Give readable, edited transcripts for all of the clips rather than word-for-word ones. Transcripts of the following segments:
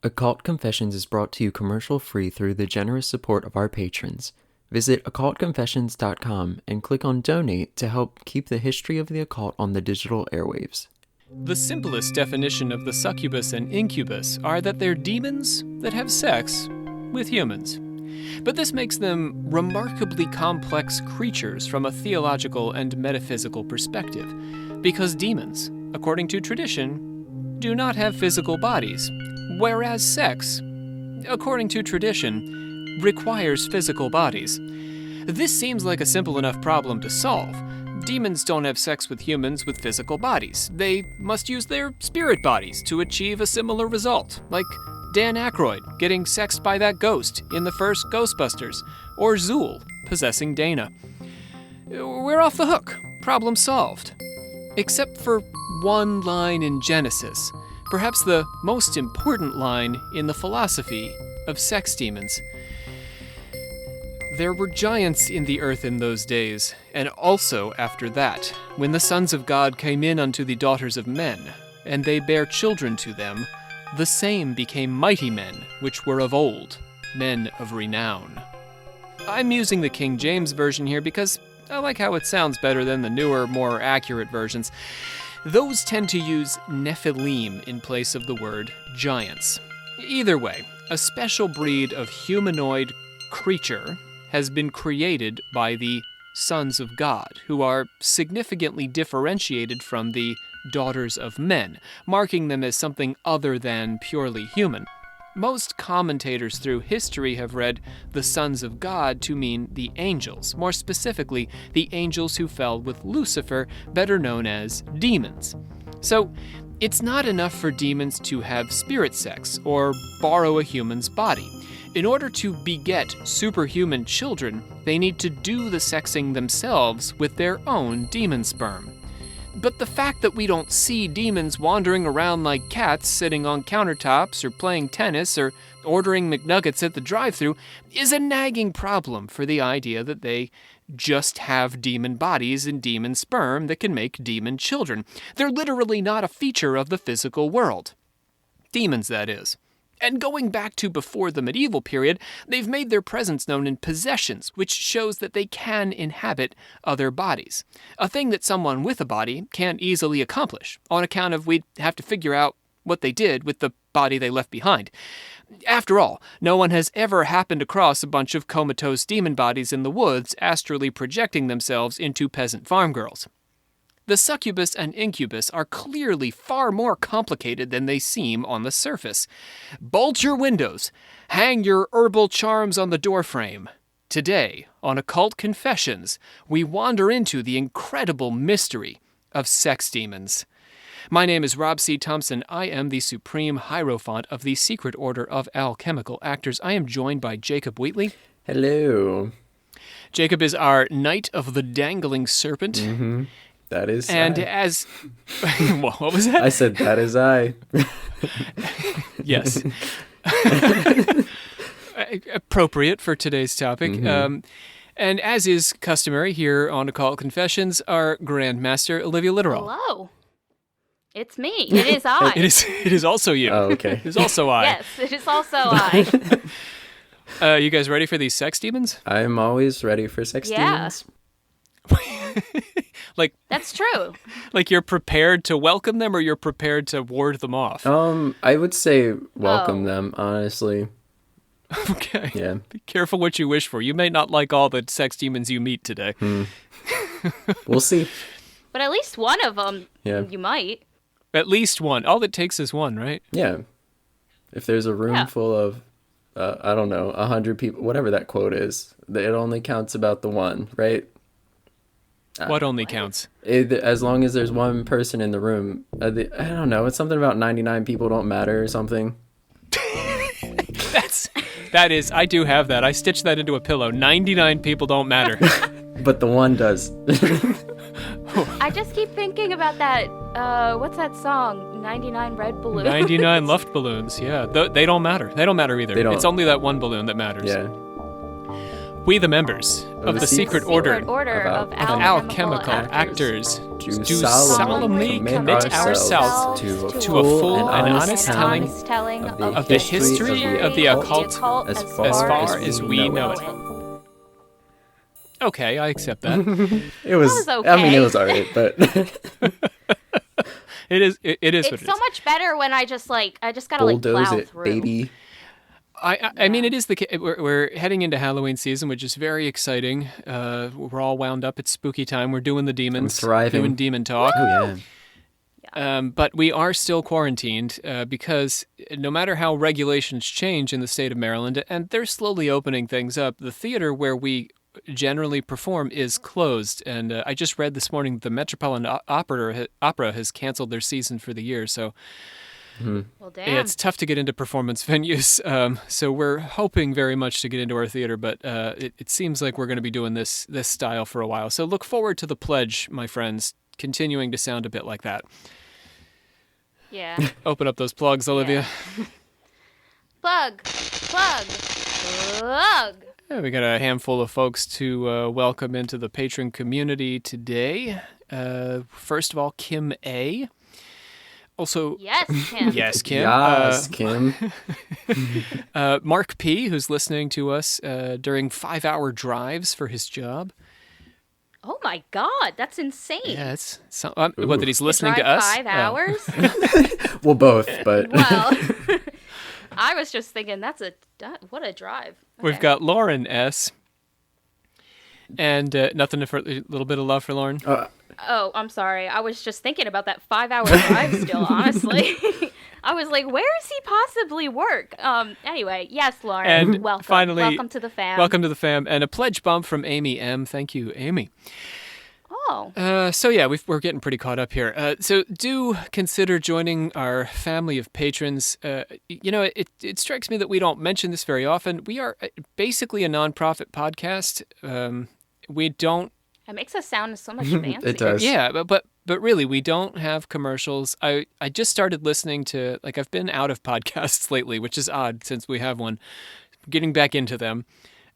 Occult Confessions is brought to you commercial-free through the generous support of our patrons. Visit occultconfessions.com and click on Donate to help keep the history of the occult on the digital airwaves. The simplest definition of the succubus and incubus are that they're demons that have sex with humans. But this makes them remarkably complex creatures from a theological and metaphysical perspective, because demons, according to tradition, do not have physical bodies, whereas sex, according to tradition, requires physical bodies. This seems like a simple enough problem to solve. Demons don't have sex with humans with physical bodies. They must use their spirit bodies to achieve a similar result, like Dan Aykroyd getting sexed by that ghost in the first Ghostbusters, or Zool possessing Dana. We're off the hook. Problem solved. Except for one line in Genesis, perhaps the most important line in the philosophy of sex demons. There were giants in the earth in those days, and also after that, when the sons of God came in unto the daughters of men, and they bare children to them, the same became mighty men, which were of old, men of renown. I'm using the King James Version here because I like how it sounds better than the newer, more accurate versions. Those tend to use Nephilim in place of the word giants. Either way, a special breed of humanoid creature has been created by the sons of God, who are significantly differentiated from the daughters of men, marking them as something other than purely human. Most commentators through history have read the sons of God to mean the angels, more specifically, the angels who fell with Lucifer, better known as demons. So, it's not enough for demons to have spirit sex or borrow a human's body. In order to beget superhuman children, they need to do the sexing themselves with their own demon sperm. But the fact that we don't see demons wandering around like cats sitting on countertops or playing tennis or ordering McNuggets at the drive-thru is a nagging problem for the idea that they just have demon bodies and demon sperm that can make demon children. They're literally not a feature of the physical world. Demons, that is. And going back to before the medieval period, they've made their presence known in possessions, which shows that they can inhabit other bodies. A thing that someone with a body can't easily accomplish, on account of we'd have to figure out what they did with the body they left behind. After all, no one has ever happened across a bunch of comatose demon bodies in the woods astrally projecting themselves into peasant farm girls. The succubus and incubus are clearly far more complicated than they seem on the surface. Bolt your windows. Hang your herbal charms on the doorframe. Today, on Occult Confessions, we wander into the incredible mystery of sex demons. My name is Rob C. Thompson. I am the Supreme Hierophant of the Secret Order of Alchemical Actors. I am joined by Jacob Wheatley. Hello. Jacob is our Knight of the Dangling Serpent. Mm-hmm. That is and I. As... What was that? I said, that is I. Yes. Appropriate for today's topic. Mm-hmm. And as is customary here on Occult Confessions, our Grandmaster, Olivia Literal. Hello. It's me. It is I. It is also you. Oh, okay. It is also I. Yes, it is also I. You guys ready for these sex demons? I'm always ready for sex demons. Like That's true. Like you're prepared to welcome them or you're prepared to ward them off? I would say welcome them, honestly. Okay. Yeah. Be careful what you wish for. You may not like all the sex demons you meet today. We'll see. But at least one of them, you might. At least one. All it takes is one, right? Yeah. If there's a room full of, 100 people, whatever that quote is, it only counts about the one, right? What only counts? As long as there's one person in the room. I don't know. It's something about 99 people don't matter or something. I do have that. I stitched that into a pillow. 99 people don't matter. But the one does. I just keep thinking about that, what's that song? 99 red balloons? 99 Luft balloons, yeah. They don't matter. They don't matter either. It's only that one balloon that matters. Yeah. We, the members of the secret order of of alchemical actors, do solemnly commit ourselves to a full and honest telling of the history of the occult as far as we know it. Okay, I accept that. It was okay. I mean, it was alright, but It is what it is. It's so much better when I just gotta bulldoze plow it, through. baby. I mean, it is we're heading into Halloween season, which is very exciting. We're all wound up. It's spooky time. We're doing the demons, doing demon talk. Oh yeah. But we are still quarantined because no matter how regulations change in the state of Maryland, and they're slowly opening things up, the theater where we generally perform is closed. And I just read this morning the Metropolitan Opera has canceled their season for the year. So. Well, damn. It's tough to get into performance venues, so we're hoping very much to get into our theater, but it seems like we're going to be doing this style for a while. So look forward to the pledge, my friends, continuing to sound a bit like that. Yeah. Open up those plugs, Olivia. Yeah. Plug. Yeah, we got a handful of folks to welcome into the patron community today. First of all, Kim A. Also, Yes, Kim. Yes, Kim. Yes, Kim. Mark P., who's listening to us during 5-hour drives for his job. Oh my God, that's insane. Yeah, it's what that he's listening to drive us. 5 hours. Well, both, but Well, I was just thinking what a drive. We've Okay. got Lauren S. And nothing for a little bit of love for Lauren. Oh, I'm sorry. I was just thinking about that 5-hour drive still, honestly. I was like, where does he possibly work? Anyway, yes, Lauren. And welcome. finally, welcome to the fam. Welcome to the fam. And a pledge bump from Amy M. Thank you, Amy. Oh. So yeah, we're getting pretty caught up here. So do consider joining our family of patrons. It strikes me that we don't mention this very often. We are basically a nonprofit podcast. We don't. It makes us sound so much fancy. it does. Yeah, but really, we don't have commercials. I just started listening to, I've been out of podcasts lately, which is odd since we have one. Getting back into them.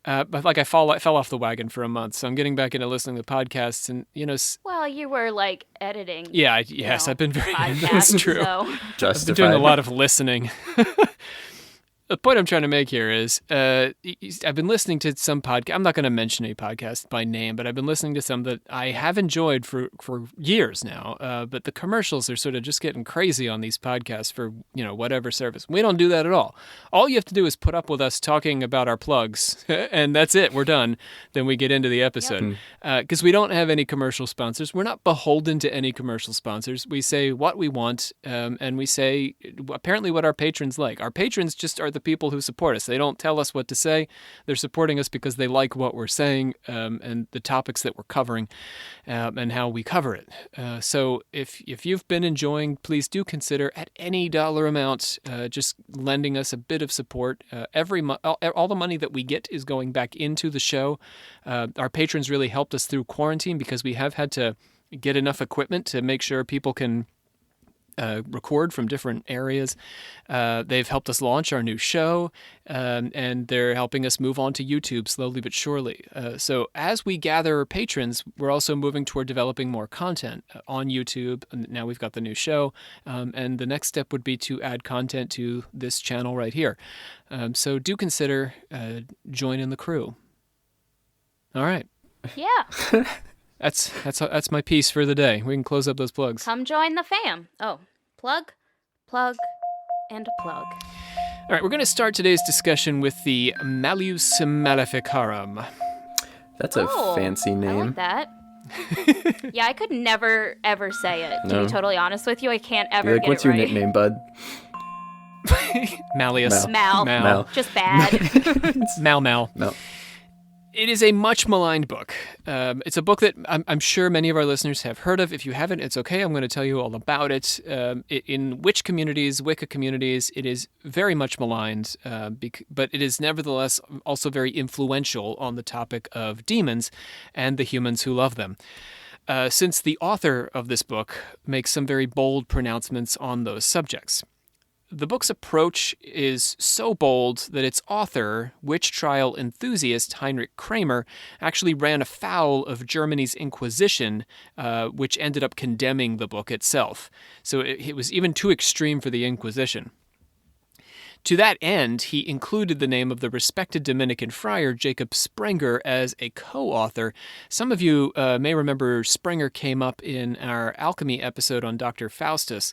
But I fell off the wagon for a month, so I'm getting back into listening to podcasts, and Well, you were editing. Yeah, yes, I've been very. Podcasts, That's true. So. I've been doing a lot of listening. The point I'm trying to make here is I've been listening to some podcast. I'm not going to mention a podcast by name, but I've been listening to some that I have enjoyed for years now. But the commercials are sort of just getting crazy on these podcasts for whatever service. We don't do that at all. All you have to do is put up with us talking about our plugs, and that's it. We're done. Then we get into the episode because we don't have any commercial sponsors. We're not beholden to any commercial sponsors. We say what we want, and we say apparently what our patrons like. Our patrons just are the people who support us. They don't tell us what to say. They're supporting us because they like what we're saying and the topics that we're covering and how we cover it. So if you've been enjoying, please do consider at any dollar amount just lending us a bit of support. All the money that we get is going back into the show. Our patrons really helped us through quarantine because we have had to get enough equipment to make sure people can record from different areas. They've helped us launch our new show, and they're helping us move on to YouTube slowly but surely. So as we gather patrons, we're also moving toward developing more content on YouTube. Now we've got the new show, and the next step would be to add content to this channel right here. So do consider joining the crew. All right. Yeah. That's my piece for the day. We can close up those plugs. Come join the fam. Oh, plug, and plug. All right, we're going to start today's discussion with the Malleus Maleficarum. That's a fancy I name. like that. Yeah, I could never, ever say it. To No. be totally honest with you, I can't ever You're like, get what's it your right. nickname, bud? Malleus. Mal. Just bad. Mal. No. It is a much maligned book. It's a book that I'm sure many of our listeners have heard of. If you haven't, it's okay. I'm going to tell you all about it. In witch communities, Wicca communities, it is very much maligned, but it is nevertheless also very influential on the topic of demons and the humans who love them. Since the author of this book makes some very bold pronouncements on those subjects. The book's approach is so bold that its author, witch trial enthusiast Heinrich Kramer, actually ran afoul of Germany's Inquisition, which ended up condemning the book itself. So it was even too extreme for the Inquisition. To that end, he included the name of the respected Dominican friar Jacob Sprenger as a co-author. Some of you may remember Sprenger came up in our alchemy episode on Dr. Faustus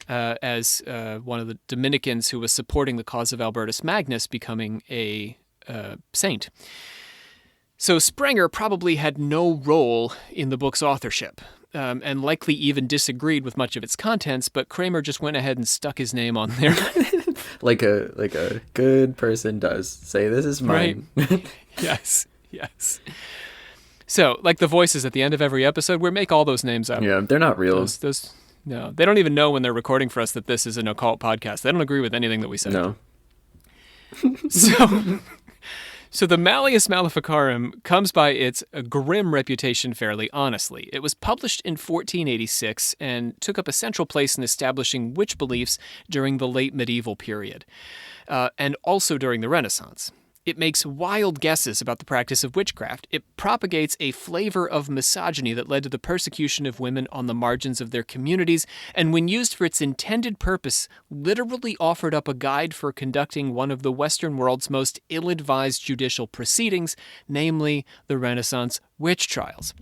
as one of the Dominicans who was supporting the cause of Albertus Magnus becoming a saint. So Sprenger probably had no role in the book's authorship. And likely even disagreed with much of its contents, but Kramer just went ahead and stuck his name on there. like a good person does. Say, this is mine. Right. Yes. So, like the voices at the end of every episode, we make all those names up. Yeah, they're not real. No, they don't even know when they're recording for us that this is an occult podcast. They don't agree with anything that we say. No. So the Malleus Maleficarum comes by its grim reputation fairly honestly. It was published in 1486 and took up a central place in establishing witch beliefs during the late medieval period, and also during the Renaissance. It makes wild guesses about the practice of witchcraft. It propagates a flavor of misogyny that led to the persecution of women on the margins of their communities, and when used for its intended purpose, literally offered up a guide for conducting one of the Western world's most ill-advised judicial proceedings, namely the Renaissance witch trials.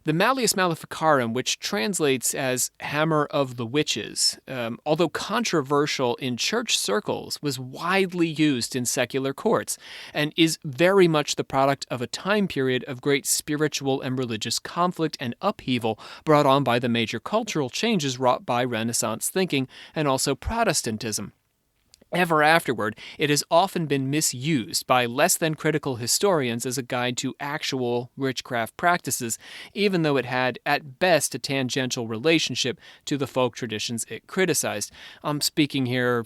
The Malleus Maleficarum, which translates as Hammer of the Witches, although controversial in church circles, was widely used in secular courts and is very much the product of a time period of great spiritual and religious conflict and upheaval brought on by the major cultural changes wrought by Renaissance thinking and also Protestantism. Ever afterward, it has often been misused by less than critical historians as a guide to actual witchcraft practices, even though it had, at best, a tangential relationship to the folk traditions it criticized. I'm speaking here,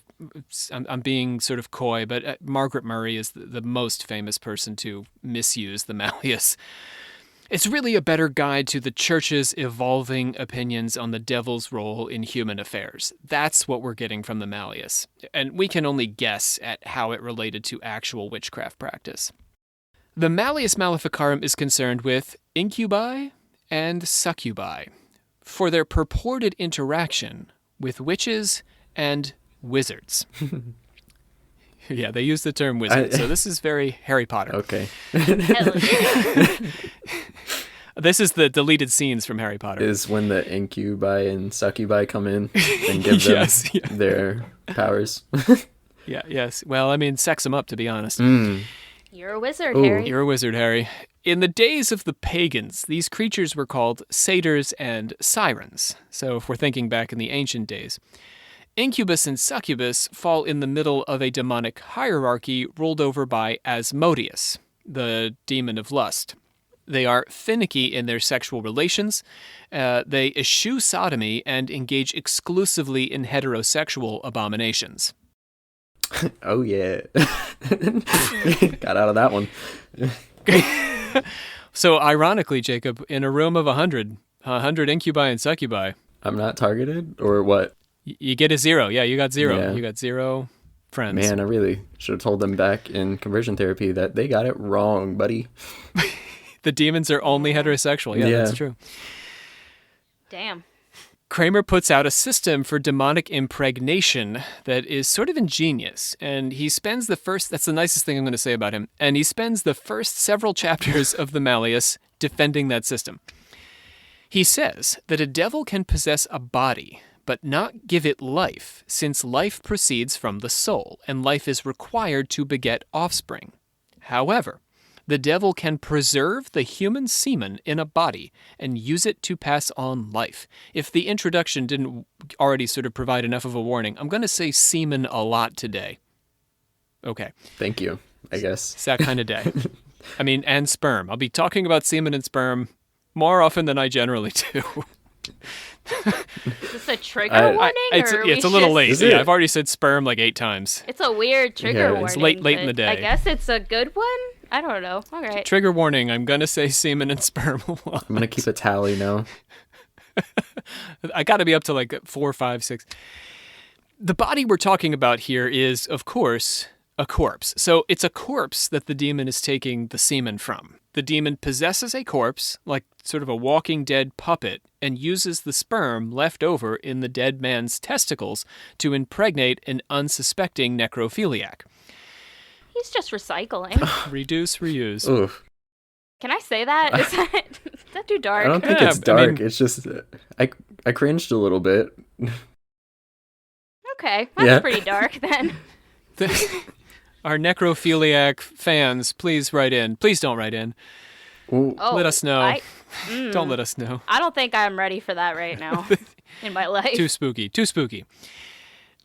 I'm being sort of coy, but Margaret Murray is the most famous person to misuse the Malleus. It's really a better guide to the church's evolving opinions on the devil's role in human affairs. That's what we're getting from the Malleus, and we can only guess at how it related to actual witchcraft practice. The Malleus Maleficarum is concerned with incubi and succubi for their purported interaction with witches and wizards. Yeah, they use the term wizard, so this is very Harry Potter. Okay. This is the deleted scenes from Harry Potter. Is when the incubi and succubi come in and give them their powers. Yes. Well, I mean, sex them up, to be honest. You're a wizard, Harry. You're a wizard, Harry. In the days of the pagans, these creatures were called satyrs and sirens. So if we're thinking back in the ancient days, incubus and succubus fall in the middle of a demonic hierarchy ruled over by Asmodeus, the demon of lust. They are finicky in their sexual relations, they eschew sodomy, and engage exclusively in heterosexual abominations. Oh, yeah. Got out of that one. So, ironically, Jacob, in a room of 100 incubi and succubi... I'm not targeted, or what? You get a 0. Yeah, you got 0. Yeah. You got 0 friends. Man, I really should have told them back in conversion therapy that they got it wrong, buddy. The demons are only heterosexual. Yeah, that's true. Damn. Kramer puts out a system for demonic impregnation that is sort of ingenious, and he spends that's the nicest thing I'm going to say about him, and he spends the first several chapters of the Malleus defending that system. He says that a devil can possess a body, but not give it life, since life proceeds from the soul, and life is required to beget offspring. However, the devil can preserve the human semen in a body and use it to pass on life. If the introduction didn't already sort of provide enough of a warning, I'm going to say semen a lot today. Okay. Thank you, I guess. It's that kind of day. I mean, and sperm. I'll be talking about semen and sperm more often than I generally do. Is this a trigger warning? It's a little late. Yeah, I've already said sperm like 8 times. It's a weird trigger warning. It's late in the day. I guess it's a good one? I don't know. All right. Trigger warning. I'm going to say semen and sperm a lot. I'm going to keep a tally now. I got to be up to like 4, 5, 6. The body we're talking about here is, of course, a corpse. So it's a corpse that the demon is taking the semen from. The demon possesses a corpse, like sort of a Walking Dead puppet, and uses the sperm left over in the dead man's testicles to impregnate an unsuspecting necrophiliac. He's just recycling. Reduce, reuse. Oof. Can I say that? Is that too dark? I don't think it's dark. It's just I cringed a little bit. Okay, that's pretty dark then. Our necrophiliac fans, please write in. Please don't write in. Let us know. Don't let us know. I don't think I'm ready for that right now in my life. Too spooky. Too spooky.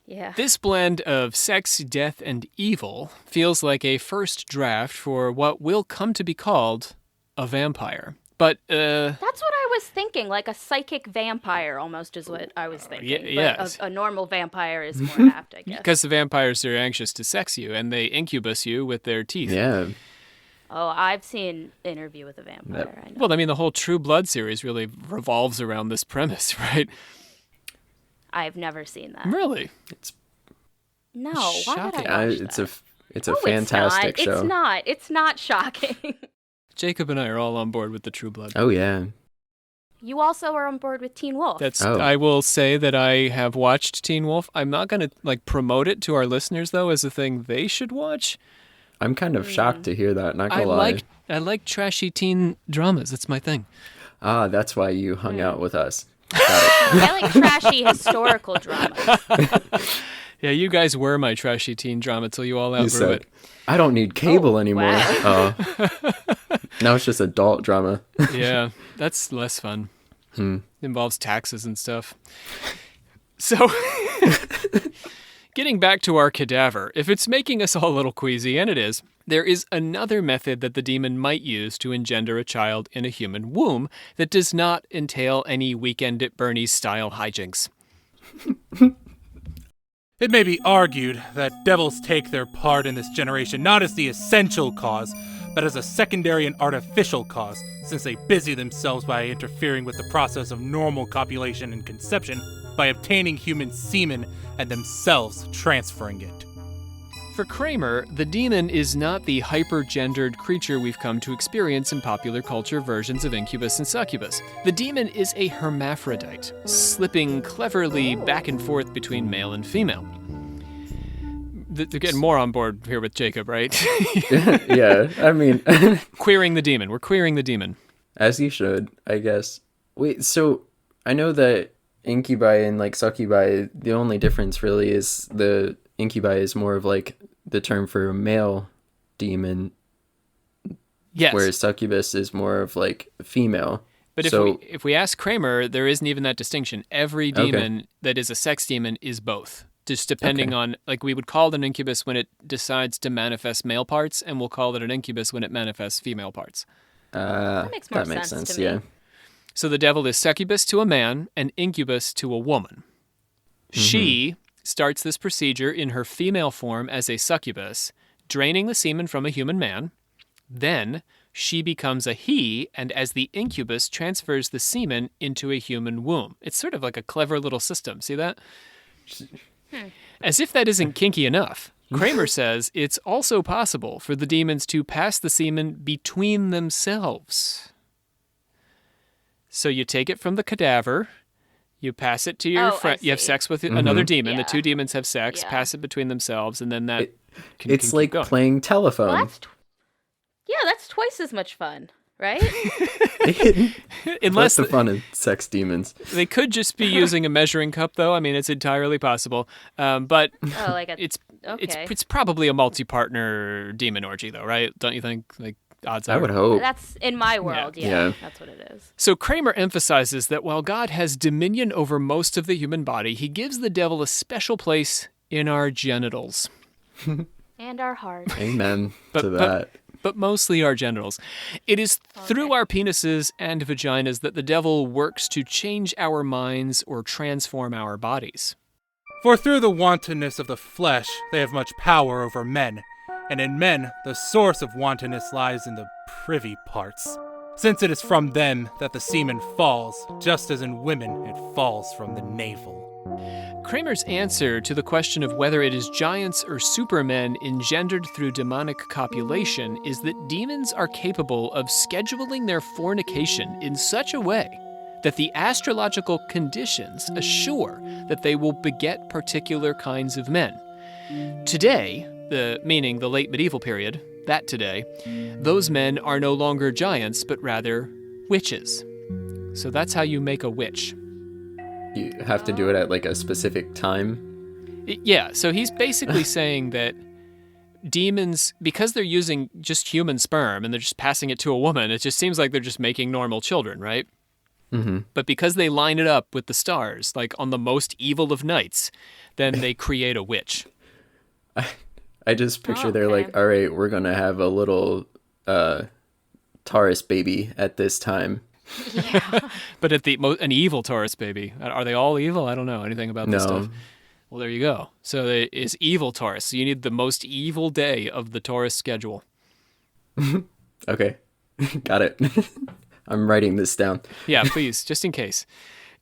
Yeah. This blend of sex, death, and evil feels like a first draft for what will come to be called a vampire. But, That's what I was thinking, like a psychic vampire almost is what I was thinking. Yes. But a normal vampire is more apt, I guess. Because the vampires are anxious to sex you, and they incubus you with their teeth. Yeah. Oh, I've seen Interview with a Vampire. I know. Well, I mean, the whole True Blood series really revolves around this premise, right? I've never seen that. Really? No, why would shocking. I watch that? It's a fantastic show. It's not shocking. Jacob and I are all on board with the True Blood. Oh, yeah. You also are on board with Teen Wolf. I will say that I have watched Teen Wolf. I'm not going to promote it to our listeners, though, as a thing they should watch. I'm kind of shocked to hear that, not gonna lie. I like trashy teen dramas. It's my thing. Ah, that's why you hung out with us. I like trashy historical dramas. Yeah, you guys were my trashy teen drama till you all outgrew it. I don't need cable anymore. Wow. Now it's just adult drama. Yeah, that's less fun. Involves taxes and stuff. So, getting back to our cadaver, if it's making us all a little queasy, and it is, there is another method that the demon might use to engender a child in a human womb that does not entail any Weekend at Bernie's style hijinks. It may be argued that devils take their part in this generation not as the essential cause, but as a secondary and artificial cause, since they busy themselves by interfering with the process of normal copulation and conception by obtaining human semen and themselves transferring it. For Kramer, the demon is not the hyper-gendered creature we've come to experience in popular culture versions of incubus and succubus. The demon is a hermaphrodite, slipping cleverly back and forth between male and female. They're getting more on board here with Jacob, right? Yeah, I mean... Queering the demon. We're queering the demon. As you should, I guess. Wait, so I know that incubi and succubi, the only difference really is the incubi is more of the term for a male demon. Yes. Whereas succubus is more of female. But if we ask Kramer, there isn't even that distinction. Every demon that is a sex demon is both. Just depending on, we would call it an incubus when it decides to manifest male parts, and we'll call it an incubus when it manifests female parts. That makes more sense to me. Yeah. So the devil is succubus to a man and incubus to a woman. She starts this procedure in her female form as a succubus, draining the semen from a human man. Then she becomes a he, and as the incubus transfers the semen into a human womb. It's sort of like a clever little system. See that? As if that isn't kinky enough, Kramer says it's also possible for the demons to pass the semen between themselves. So you take it from the cadaver, you pass it to your friend, you have sex with another demon, the two demons have sex, pass it between themselves, and then that it's like playing telephone. Well, that's twice as much fun, right? Unless the fun of sex demons. They could just be using a measuring cup, though. I mean, it's entirely possible. But it's probably a multi-partner demon orgy, though, right? Don't you think? Odds are. I would hope. That's in my world, yeah. That's what it is. So Kramer emphasizes that while God has dominion over most of the human body, he gives the devil a special place in our genitals. And our heart. Amen to that. But mostly our genitals. It is through our penises and vaginas that the devil works to change our minds or transform our bodies. For through the wantonness of the flesh they have much power over men, and in men the source of wantonness lies in the privy parts, since it is from them that the semen falls, just as in women it falls from the navel. Kramer's answer to the question of whether it is giants or supermen engendered through demonic copulation is that demons are capable of scheduling their fornication in such a way that the astrological conditions assure that they will beget particular kinds of men. Today, meaning the late medieval period, that today, those men are no longer giants, but rather witches. So that's how you make a witch. You have to do it at like a specific time. Yeah, so he's basically saying that demons, because they're using just human sperm and they're just passing it to a woman, it just seems like they're just making normal children, right? Mm-hmm. But because they line it up with the stars, like on the most evil of nights, then they create a witch. I just picture they're like, all right, we're going to have a little Taurus baby at this time. Yeah. But at an evil Taurus baby. Are they all evil? I don't know anything about this stuff. Well, there you go. So it is evil Taurus. So you need the most evil day of the Taurus schedule. Okay. Got it. I'm writing this down. Yeah, please, just in case.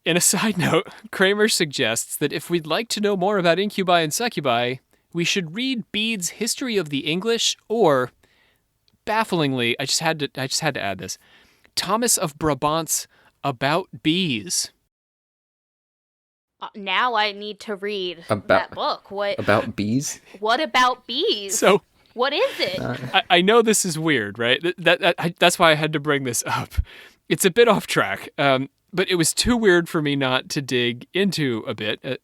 In a side note, Kramer suggests that if we'd like to know more about incubi and succubi, we should read Bede's History of the English, or, bafflingly, I just had to add this, Thomas of Brabant's About Bees. Now I need to read About- that book. What About bees? What about bees? So what is it? I know this is weird, right? That's why I had to bring this up. It's a bit off track, but it was too weird for me not to dig into a bit.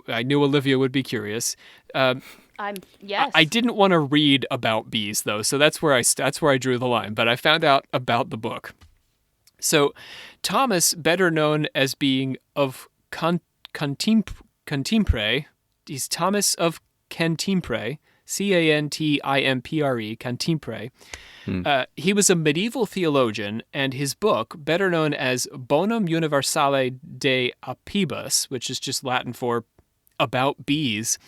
I knew Olivia would be curious. Yes. I didn't want to read about bees though, so that's where I drew the line. But I found out about the book. So, Thomas, better known as being of Cantimpre, he's Thomas of Cantimpre, Cantimpre, Cantimpre. He was a medieval theologian, and his book, better known as Bonum Universale de Apibus, which is just Latin for about bees,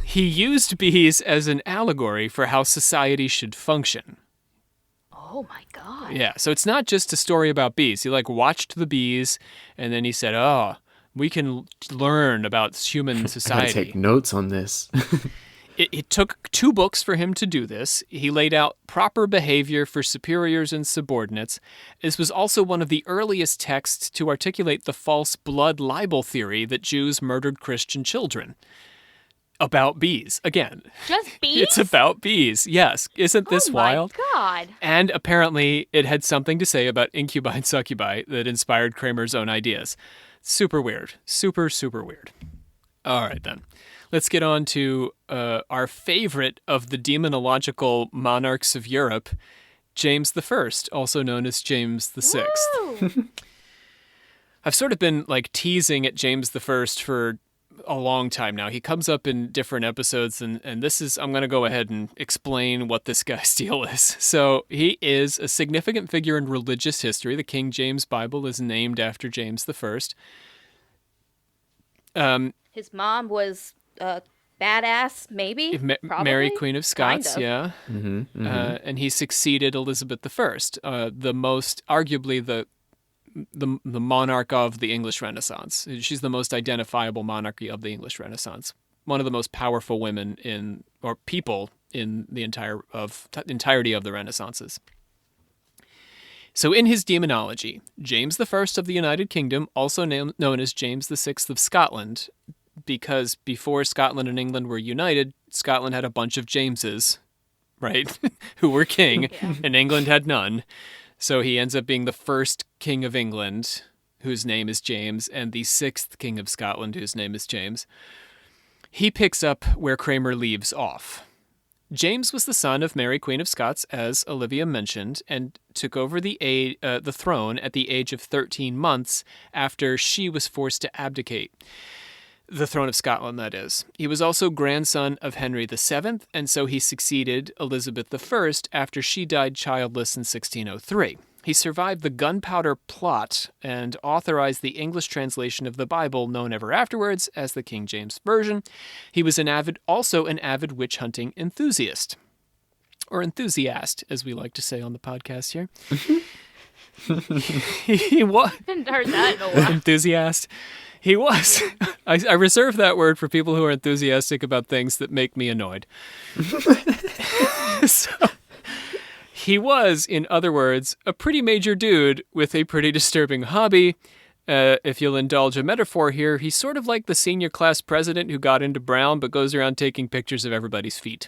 he used bees as an allegory for how society should function. Oh my God. Yeah, so it's not just a story about bees. He watched the bees, and then he said, "Oh, we can learn about human society." I gotta take notes on this. It took 2 books for him to do this. He laid out proper behavior for superiors and subordinates. This was also one of the earliest texts to articulate the false blood libel theory that Jews murdered Christian children. About bees. Again. Just bees? It's about bees. Yes. Isn't this wild? Oh my God. And apparently it had something to say about incubi and succubi that inspired Kramer's own ideas. Super weird. Super, super weird. All right, then. Let's get on to our favorite of the demonological monarchs of Europe, James I, also known as James VI. Woo! I've sort of been teasing at James I for a long time now. He comes up in different episodes, and this is, I'm going to go ahead and explain what this guy's deal is. So he is a significant figure in religious history. The King James Bible is named after James I. His mom was badass, maybe? Probably? Mary, Queen of Scots, Kind of. yeah. Mm-hmm, mm-hmm. And he succeeded Elizabeth I, arguably the monarch of the English Renaissance. She's the most identifiable monarchy of the English Renaissance. One of the most powerful women people in the entirety of the Renaissances. So in his Demonology, James I of the United Kingdom, also known as James VI of Scotland, because before Scotland and England were united, Scotland had a bunch of Jameses, right, who were king, and England had none. So he ends up being the first king of England, whose name is James, and the 6th king of Scotland, whose name is James. He picks up where Kramer leaves off. James was the son of Mary, Queen of Scots, as Olivia mentioned, and took over the throne at the age of 13 months after she was forced to abdicate. The throne of Scotland, that is. He was also grandson of Henry VII, and so he succeeded Elizabeth I after she died childless in 1603. He survived the Gunpowder Plot and authorized the English translation of the Bible, known ever afterwards as the King James Version. He was also an avid witch-hunting enthusiast, or enthusiast, as we like to say on the podcast here. He was Haven't heard that in a while. enthusiast. He was. I reserve that word for people who are enthusiastic about things that make me annoyed. So, he was, in other words, a pretty major dude with a pretty disturbing hobby. If you'll indulge a metaphor here, he's sort of like the senior class president who got into Brown but goes around taking pictures of everybody's feet.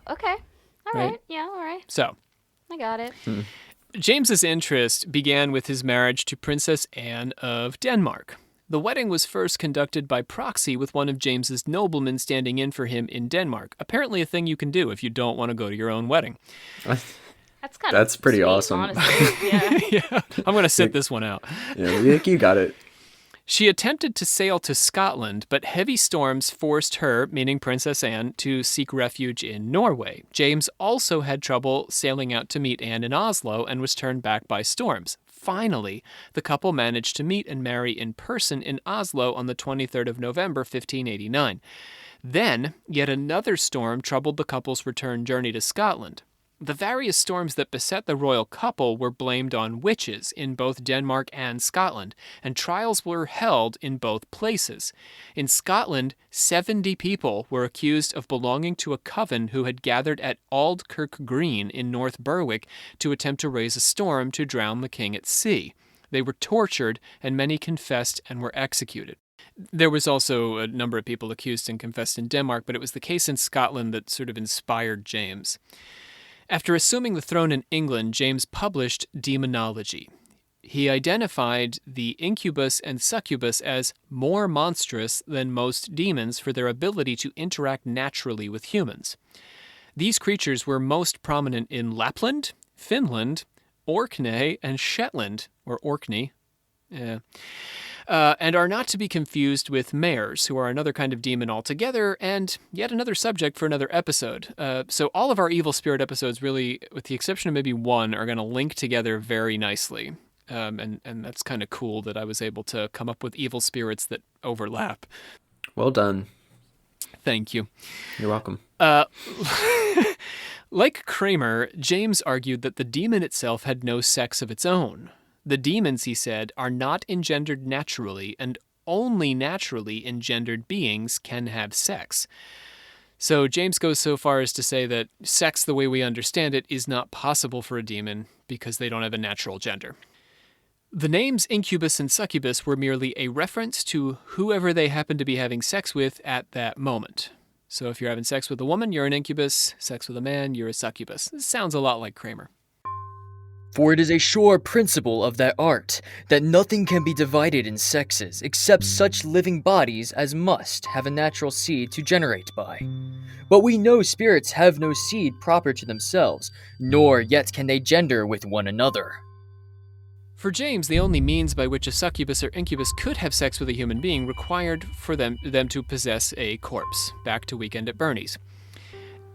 Okay. All right. Right. Yeah, all right. So, I got it. James's interest began with his marriage to Princess Anne of Denmark. The wedding was first conducted by proxy with one of James's noblemen standing in for him in Denmark. Apparently a thing you can do if you don't want to go to your own wedding. That's pretty sweet, awesome. Honestly. Yeah. Yeah, I'm going to sit this one out. Yeah, you got it. She attempted to sail to Scotland, but heavy storms forced her, meaning Princess Anne, to seek refuge in Norway. James also had trouble sailing out to meet Anne in Oslo and was turned back by storms. Finally, the couple managed to meet and marry in person in Oslo on the 23rd of November, 1589. Then, yet another storm troubled the couple's return journey to Scotland. The various storms that beset the royal couple were blamed on witches in both Denmark and Scotland, and trials were held in both places. In Scotland, 70 people were accused of belonging to a coven who had gathered at Aldkirk Green in North Berwick to attempt to raise a storm to drown the king at sea. They were tortured, and many confessed and were executed. There was also a number of people accused and confessed in Denmark, but it was the case in Scotland that sort of inspired James. After assuming the throne in England, James published Demonology. He identified the incubus and succubus as more monstrous than most demons for their ability to interact naturally with humans. These creatures were most prominent in Lapland, Finland, Orkney, and Shetland, or Orkney, and are not to be confused with mares, who are another kind of demon altogether, and yet another subject for another episode. So all of our evil spirit episodes, really, with the exception of maybe one, are going to link together very nicely. And that's kind of cool that I was able to come up with evil spirits that overlap. Well done. Thank you. You're welcome. Like Kramer, James argued that the demon itself had no sex of its own. The demons, he said, are not engendered naturally, and only naturally engendered beings can have sex. So James goes so far as to say that sex, the way we understand it, is not possible for a demon because they don't have a natural gender. The names incubus and succubus were merely a reference to whoever they happened to be having sex with at that moment. So if you're having sex with a woman, you're an incubus. Sex with a man, you're a succubus. This sounds a lot like Kramer. For it is a sure principle of that art, that nothing can be divided in sexes, except such living bodies as must have a natural seed to generate by. But we know spirits have no seed proper to themselves, nor yet can they gender with one another. For James, the only means by which a succubus or incubus could have sex with a human being required for them to possess a corpse. Back to Weekend at Bernie's.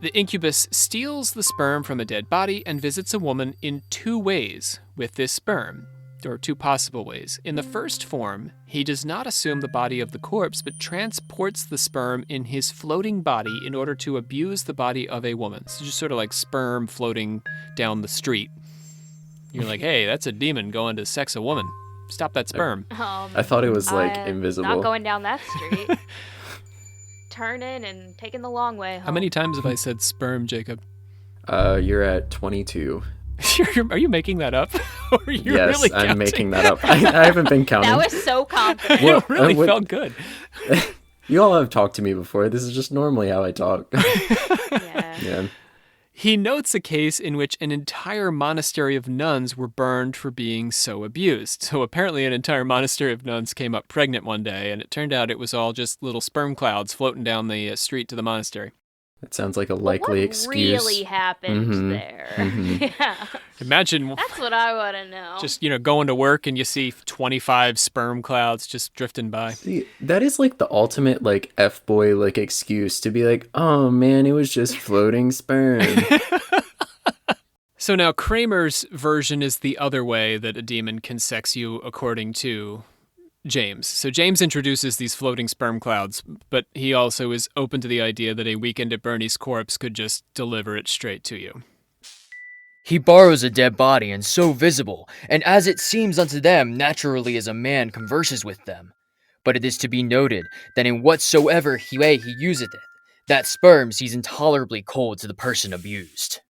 The incubus steals the sperm from a dead body and visits a woman in two ways with this sperm, or two possible ways. In the first form, he does not assume the body of the corpse, but transports the sperm in his floating body in order to abuse the body of a woman. So just sort of like sperm floating down the street. You're like, hey, that's a demon going to sex a woman. Stop that sperm. I thought it was like invisible. Not going down that street. Turning and taking the long way home. How many times have I said sperm, Jacob? You're at 22. Are you making that up? Or are you Yes, really counting? I'm making that up. I haven't been counting. That was so confident. It really felt good. You all have talked to me before. This is just normally how I talk. Yeah. He notes a case in which an entire monastery of nuns were burned for being so abused. So apparently an entire monastery of nuns came up pregnant one day, and it turned out it was all just little sperm clouds floating down the street to the monastery. That sounds like a likely excuse. What really happened there? Yeah. Imagine That's what I want to know. just, going to work and you see 25 sperm clouds just drifting by. See, that is like the ultimate like F-boy like excuse to be like, oh man, it was just floating sperm. So now Kramer's version is the other way that a demon can sex you according to James. So James introduces these floating sperm clouds, but he also is open to the idea that a Weekend at Bernie's corpse could just deliver it straight to you. He borrows a dead body and so visible, and as it seems unto them naturally as a man converses with them. But it is to be noted that in whatsoever way he useth it, that sperm seems intolerably cold to the person abused.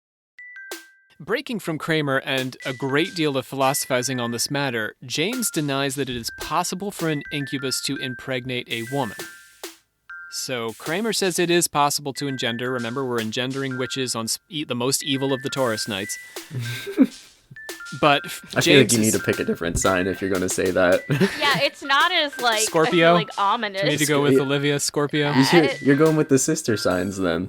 Breaking from Kramer and a great deal of philosophizing on this matter, James denies that it is possible for an incubus to impregnate a woman. So Kramer says it is possible to engender. Remember, we're engendering witches on the most evil of the Taurus nights. But I feel like you need to pick a different sign if you're going to say that. Yeah, it's not as like Scorpio? I feel like ominous. You need to go with Olivia, Scorpio. You're going with the sister signs then.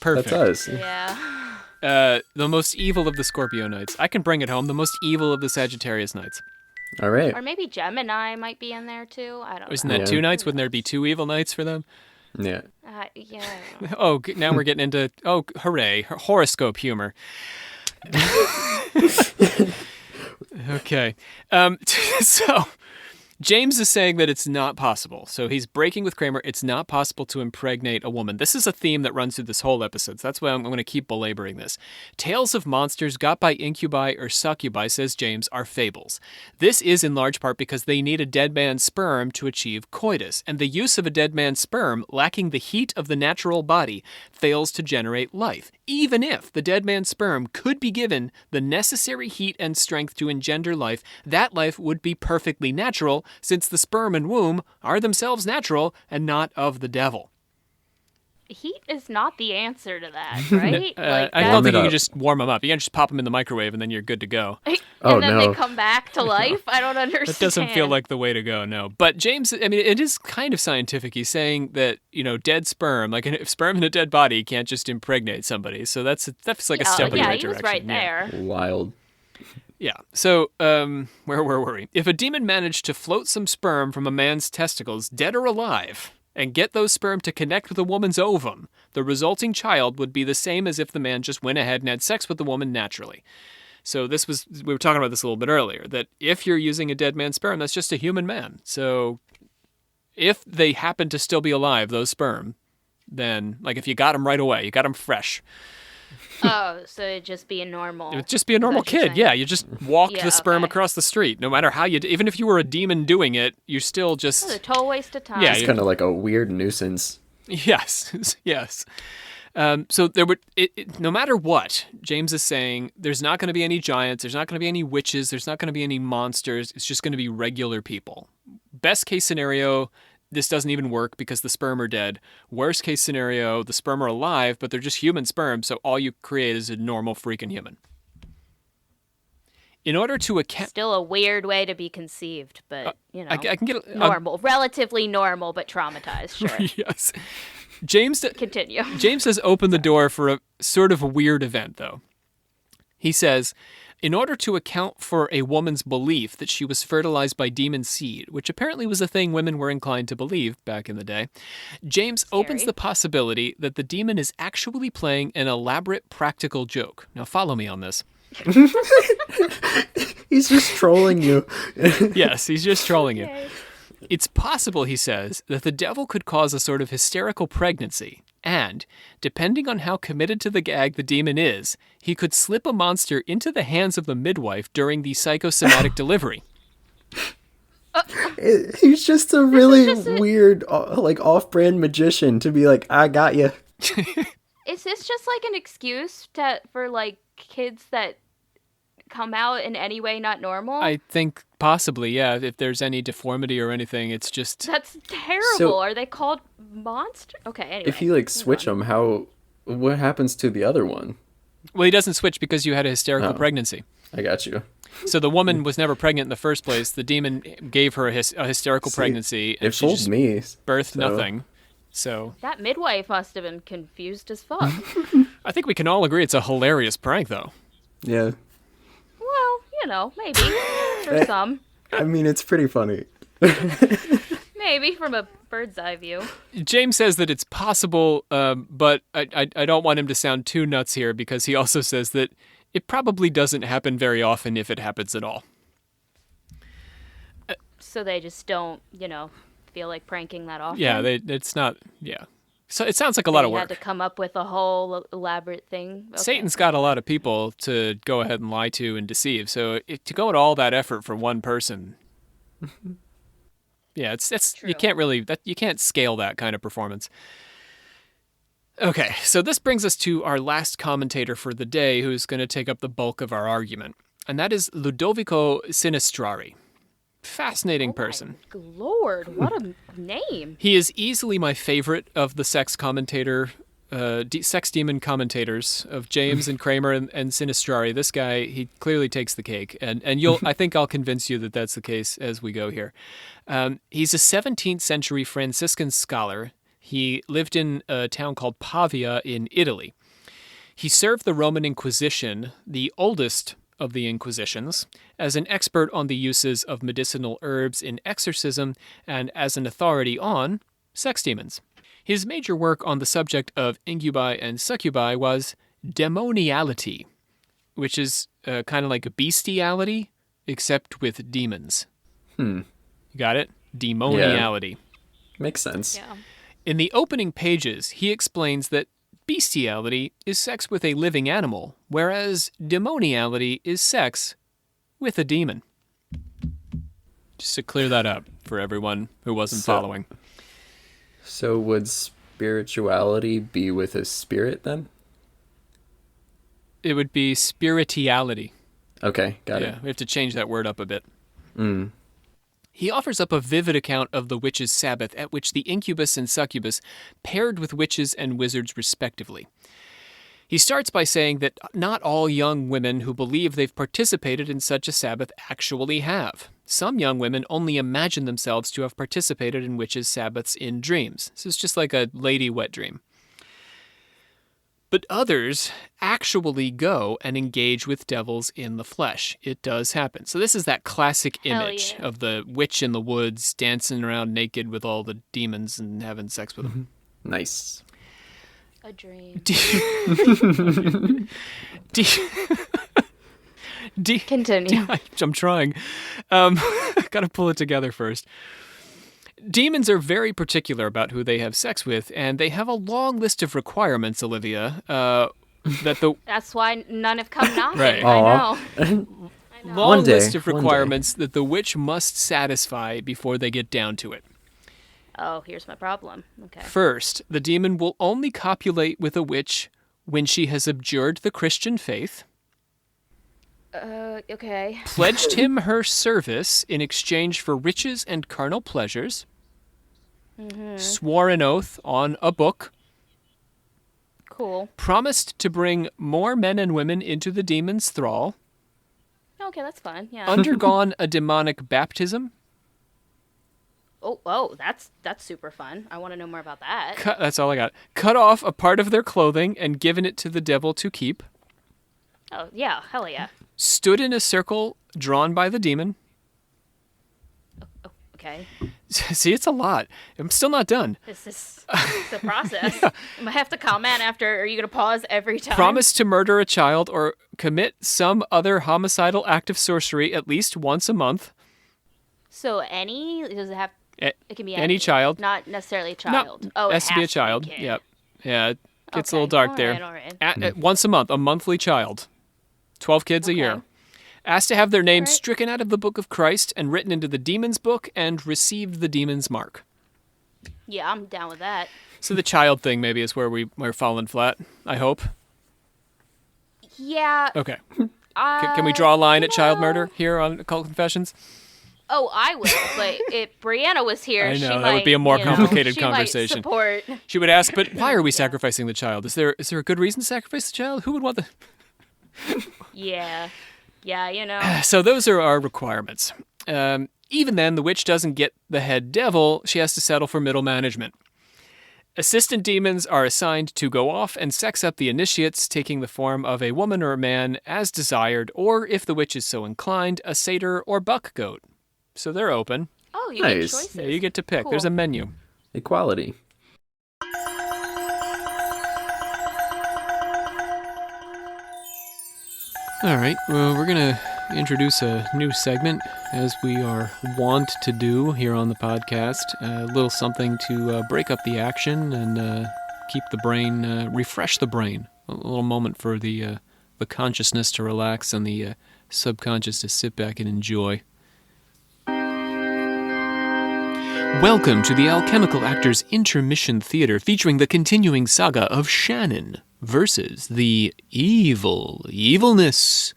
Perfect. That's us. Yeah. The most evil of the Scorpio nights. I can bring it home. The most evil of the Sagittarius nights. All right. Or maybe Gemini might be in there too. I don't know. Isn't that 2 nights? Wouldn't there be 2 evil nights for them? Yeah. Yeah. Oh, now we're getting into, hooray, horoscope humor. Okay. So James is saying that it's not possible. So he's breaking with Kramer. It's not possible to impregnate a woman. This is a theme that runs through this whole episode. So that's why I'm going to keep belaboring this. Tales of monsters got by incubi or succubi, says James, are fables. This is in large part because they need a dead man's sperm to achieve coitus. And the use of a dead man's sperm, lacking the heat of the natural body, fails to generate life. Even if the dead man's sperm could be given the necessary heat and strength to engender life, that life would be perfectly natural, since the sperm and womb are themselves natural and not of the devil. Heat is not the answer to that, right? I don't think you can just warm them up. You can just pop them in the microwave and then you're good to go. And then they come back to life? I don't understand. That doesn't feel like the way to go, no. But James, I mean, it is kind of scientific. He's saying that, dead sperm, like a sperm in a dead body can't just impregnate somebody. So that's like a step in the right direction. Yeah, he was right there. Wild. Yeah. So, where were we? If a demon managed to float some sperm from a man's testicles, dead or alive, and get those sperm to connect with a woman's ovum, the resulting child would be the same as if the man just went ahead and had sex with the woman naturally. So we were talking about this a little bit earlier, that if you're using a dead man's sperm, that's just a human man. So if they happen to still be alive, those sperm, then, like if you got them right away, you got them fresh. Oh, so it'd just be a normal... It would just be a normal kid, yeah. You just walked the sperm across the street. No matter how even if you were a demon doing it, you're still just... It's a total waste of time. Yeah, it's kind of like a weird nuisance. Yes, yes. So there would, no matter what, James is saying, there's not going to be any giants, there's not going to be any witches, there's not going to be any monsters, it's just going to be regular people. Best case scenario, this doesn't even work because the sperm are dead. Worst case scenario, the sperm are alive, but they're just human sperm, so all you create is a normal freaking human. In order to account... Still a weird way to be conceived, but, I can get... normal. Relatively normal, but traumatized, sure. Yes. James... Continue. James has opened the door for a sort of weird event, though. He says... In order to account for a woman's belief that she was fertilized by demon seed, which apparently was a thing women were inclined to believe back in the day, James opens the possibility that the demon is actually playing an elaborate practical joke. Now follow me on this. He's just trolling you. Yes, he's just trolling you. It's possible, he says, that the devil could cause a sort of hysterical pregnancy, and, depending on how committed to the gag the demon is, he could slip a monster into the hands of the midwife during the psychosomatic delivery. He's just a really weird, like, off-brand magician to be like, I got you. Is this just like an excuse for like kids that come out in any way not normal? I think possibly, yeah. If there's any deformity or anything, it's just... That's terrible. So, are they called monsters? Okay, anyway. If you, like, switch them, what happens to the other one? Well, he doesn't switch because you had a hysterical pregnancy. I got you. So the woman was never pregnant in the first place. The demon gave her a hysterical pregnancy. And it she fooled just me. Birthed nothing. So that midwife must have been confused as fuck. I think we can all agree it's a hilarious prank, though. Yeah. Well, maybe. For some. I mean, it's pretty funny. Maybe from a bird's eye view. James says that it's possible, but I don't want him to sound too nuts here because he also says that it probably doesn't happen very often if it happens at all. So they just don't, feel like pranking that often? Yeah, it's not, yeah. So it sounds like a lot of You work. had to come up with a whole elaborate thing. Okay. Satan's got a lot of people to go ahead and lie to and deceive. So to go to all that effort for one person, yeah, it's True. you can't scale that kind of performance. Okay, so this brings us to our last commentator for the day, who's going to take up the bulk of our argument, and that is Ludovico Sinistrari. Fascinating person. My Lord, what a name! He is easily my favorite of the sex demon commentators of James and Kramer and Sinistrari. This guy, he clearly takes the cake, and I think I'll convince you that that's the case as we go here. He's a 17th century Franciscan scholar. He lived in a town called Pavia in Italy. He served the Roman Inquisition, the oldest of the Inquisitions, as an expert on the uses of medicinal herbs in exorcism and as an authority on sex demons. His major work on the subject of incubi and succubi was Demoniality, which is kind of like a bestiality, except with demons. You got it? Demoniality. Yeah. Makes sense. Yeah. In the opening pages, he explains that bestiality is sex with a living animal, whereas demoniality is sex with a demon. Just to clear that up for everyone who wasn't following. So would spirituality be with a spirit then? It would be spirituality. Okay, got it. Yeah, we have to change that word up a bit. Mm. He offers up a vivid account of the witches' Sabbath, at which the incubus and succubus paired with witches and wizards respectively. He starts by saying that not all young women who believe they've participated in such a Sabbath actually have. Some young women only imagine themselves to have participated in witches' Sabbaths in dreams. This is just like a lady wet dream. But others actually go and engage with devils in the flesh. It does happen. So this is that classic image of the witch in the woods dancing around naked with all the demons and having sex with them. Nice. A dream. Continue. I'm trying. Gotta pull it together first. Demons are very particular about who they have sex with, and they have a long list of requirements, Olivia, That's why none have come knocking. Right. I know. long One day, list of one day. requirements that the witch must satisfy before they get down to it. Oh, here's my problem. Okay. First, the demon will only copulate with a witch when she has abjured the Christian faith, Okay. pledged him her service in exchange for riches and carnal pleasures, swore an oath on a book, Cool. promised to bring more men and women into the demon's thrall, Okay, that's fun. Yeah. undergone a demonic baptism. Oh, that's super fun. I want to know more about that. That's all I got. Cut off a part of their clothing and given it to the devil to keep. Oh, yeah. Hell yeah. Stood in a circle drawn by the demon. Okay. See, it's a lot. I'm still not done. This is the process. I might have to comment after. Are you going to pause every time? Promise to murder a child or commit some other homicidal act of sorcery at least once a month. So does it have, it can be any child. Not necessarily a No, child. Oh, it has to be a child. kid. Yep. Yeah, it gets a Okay, little dark all there. right, all right. At once a month, a monthly child. 12 kids a year. Okay. Asked to have their names right. stricken out of the book of Christ and written into the demon's book and received the demon's mark. Yeah, I'm down with that. So the child thing maybe is where we're falling flat, I hope. Yeah. Okay. Can we draw a line at child murder here on Occult Confessions? Oh, I will, but if Brianna was here, I she know, that might, would be a more complicated she conversation. Might support. She would ask, but why are we sacrificing the child? Is there a good reason to sacrifice the child? Who would want the... Yeah, So those are our requirements. Even then, the witch doesn't get the head devil. She has to settle for middle management. Assistant demons are assigned to go off and sex up the initiates, taking the form of a woman or a man as desired, or if the witch is so inclined, a satyr or buck goat. So they're open. Oh, you get Nice. choices. Yeah, you get to pick. Cool. There's a menu. Equality. All right. Well, we're going to introduce a new segment, as we are wont to do here on the podcast. A little something to break up the action and keep the brain, refresh the brain. A little moment for the consciousness to relax and the subconscious to sit back and enjoy. Welcome to the Alchemical Actors Intermission Theater, featuring the continuing saga of Shannon versus the evilness.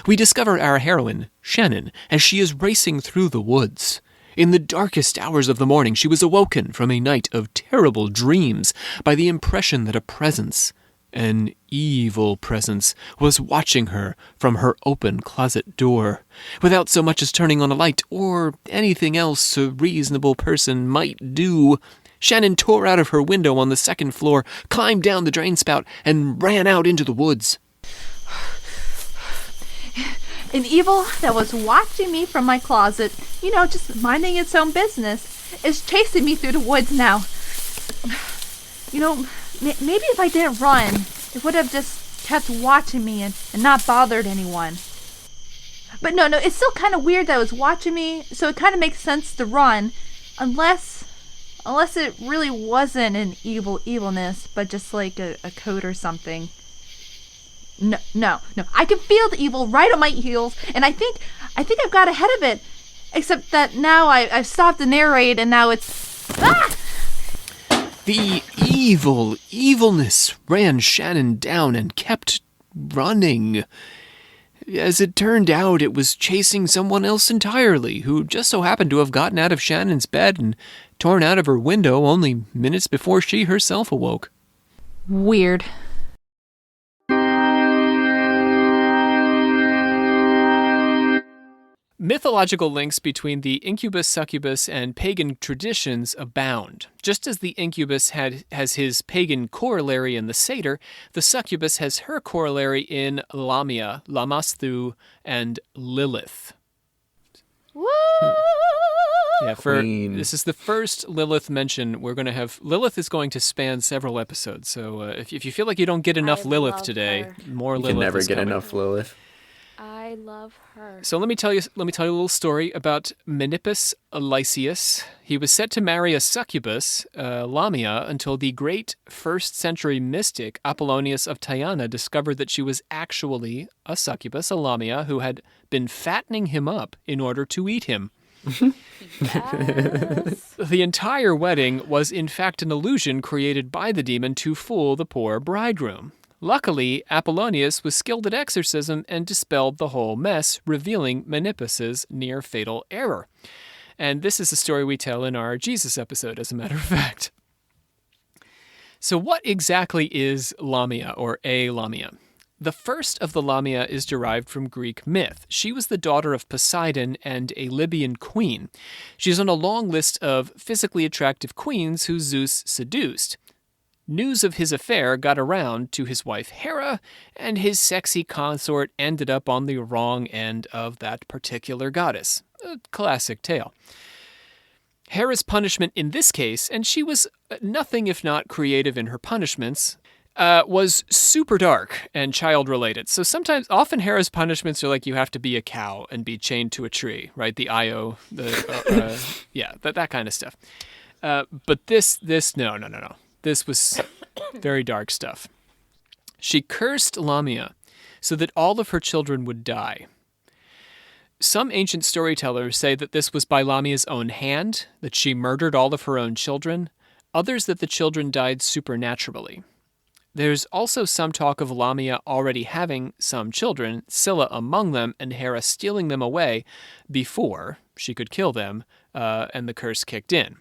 We discover our heroine, Shannon, as she is racing through the woods. In the darkest hours of the morning, she was awoken from a night of terrible dreams by the impression that a presence, an evil presence, was watching her from her open closet door. Without so much as turning on a light or anything else a reasonable person might do, Shannon tore out of her window on the second floor, climbed down the drain spout, and ran out into the woods. An evil that was watching me from my closet, just minding its own business, is chasing me through the woods now. Maybe if I didn't run, it would have just kept watching me and not bothered anyone. But no, it's still kind of weird that it was watching me, so it kind of makes sense to run, unless it really wasn't an evilness, but just like a code or something. No. I can feel the evil right on my heels, and I think I've got ahead of it. Except that now I've stopped to narrate, and now it's... Ah! The evilness ran Shannon down and kept running. As it turned out, it was chasing someone else entirely, who just so happened to have gotten out of Shannon's bed and torn out of her window only minutes before she herself awoke. Weird. Mythological links between the incubus, succubus, and pagan traditions abound. Just as the incubus has his pagan corollary in the satyr, the succubus has her corollary in Lamia, Lamasthu, and Lilith. Woo! Yeah, this is the first Lilith mention. We're going to have... Lilith is going to span several episodes, so if you feel like you don't get enough Lilith today, more Lilith is coming. You can never get enough Lilith. I love her. So let me tell you a little story about Menippus Lysius. He was set to marry a succubus, Lamia, until the great 1st century mystic Apollonius of Tyana discovered that she was actually a succubus, a Lamia, who had been fattening him up in order to eat him. Yes. The entire wedding was in fact an illusion created by the demon to fool the poor bridegroom. Luckily, Apollonius was skilled at exorcism and dispelled the whole mess, revealing Menippus's near-fatal error. And this is a story we tell in our Jesus episode, as a matter of fact. So what exactly is Lamia, or a Lamia? The first of the Lamia is derived from Greek myth. She was the daughter of Poseidon and a Libyan queen. She's on a long list of physically attractive queens who Zeus seduced. News of his affair got around to his wife Hera, and his sexy consort ended up on the wrong end of that particular goddess. A classic tale. Hera's punishment in this case, and she was nothing if not creative in her punishments, was super dark and child-related. So often Hera's punishments are like you have to be a cow and be chained to a tree, right? The Io, that kind of stuff. But this, no. This was very dark stuff. She cursed Lamia so that all of her children would die. Some ancient storytellers say that this was by Lamia's own hand, that she murdered all of her own children, others that the children died supernaturally. There's also some talk of Lamia already having some children, Scylla among them, and Hera stealing them away before she could kill them, and the curse kicked in.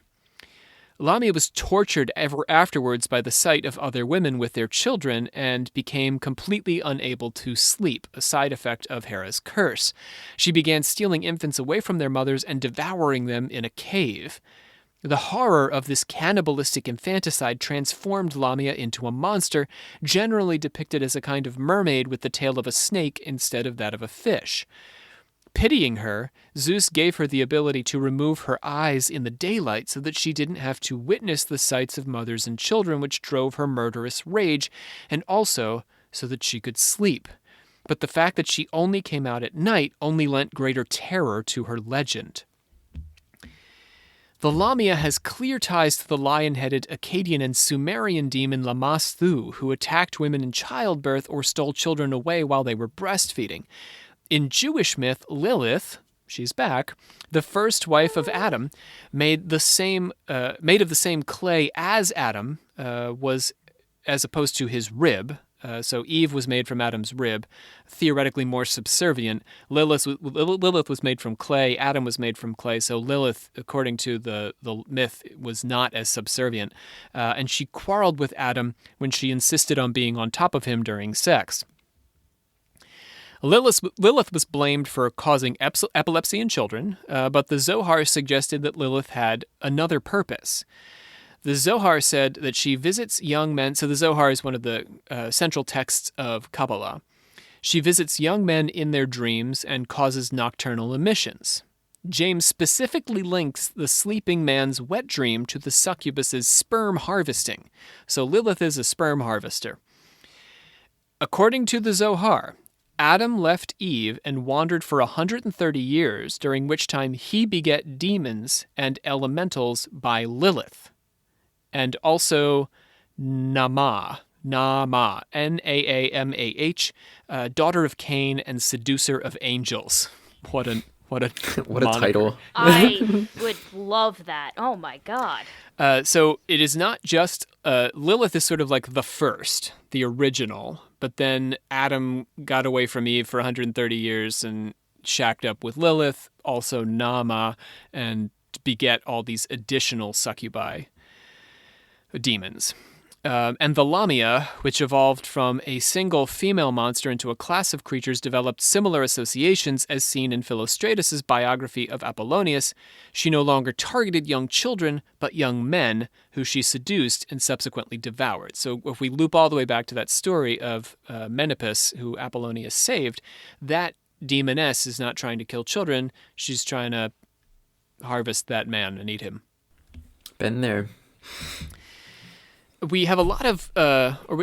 Lamia was tortured ever afterwards by the sight of other women with their children and became completely unable to sleep, a side effect of Hera's curse. She began stealing infants away from their mothers and devouring them in a cave. The horror of this cannibalistic infanticide transformed Lamia into a monster, generally depicted as a kind of mermaid with the tail of a snake instead of that of a fish. Pitying her, Zeus gave her the ability to remove her eyes in the daylight so that she didn't have to witness the sights of mothers and children, which drove her murderous rage, and also so that she could sleep. but the fact that she only came out at night only lent greater terror to her legend. The Lamia has clear ties to the lion-headed Akkadian and Sumerian demon Lamasthu, who attacked women in childbirth or stole children away while they were breastfeeding. In Jewish myth, Lilith, she's back, the first wife of Adam, made of the same clay as Adam, was as opposed to his rib. So Eve was made from Adam's rib, theoretically more subservient. Lilith was made from clay. Adam was made from clay. So Lilith, according to the myth, was not as subservient. And she quarreled with Adam when she insisted on being on top of him during sex. Lilith was blamed for causing epilepsy in children, but the Zohar suggested that Lilith had another purpose. The Zohar said that she visits young men. So the Zohar is one of the central texts of Kabbalah. She visits young men in their dreams and causes nocturnal emissions. James specifically links the sleeping man's wet dream to the succubus's sperm harvesting. So Lilith is a sperm harvester. According to the Zohar, Adam left Eve and wandered for 130 years, during which time he beget demons and elementals by Lilith. And also Naamah, Naamah, daughter of Cain and seducer of angels. What a What a moniker. title. I would love that. Oh my god. So it is not just Lilith is sort of like the first, the original, but then Adam got away from Eve for 130 years and shacked up with Lilith, also Naamah, and beget all these additional succubi demons. And the Lamia, which evolved from a single female monster into a class of creatures, developed similar associations as seen in Philostratus's biography of Apollonius. She no longer targeted young children, but young men who she seduced and subsequently devoured. So if we loop all the way back to that story of Menipus, who Apollonius saved, that demoness is not trying to kill children. She's trying to harvest that man and eat him. Been there. We have a lot of,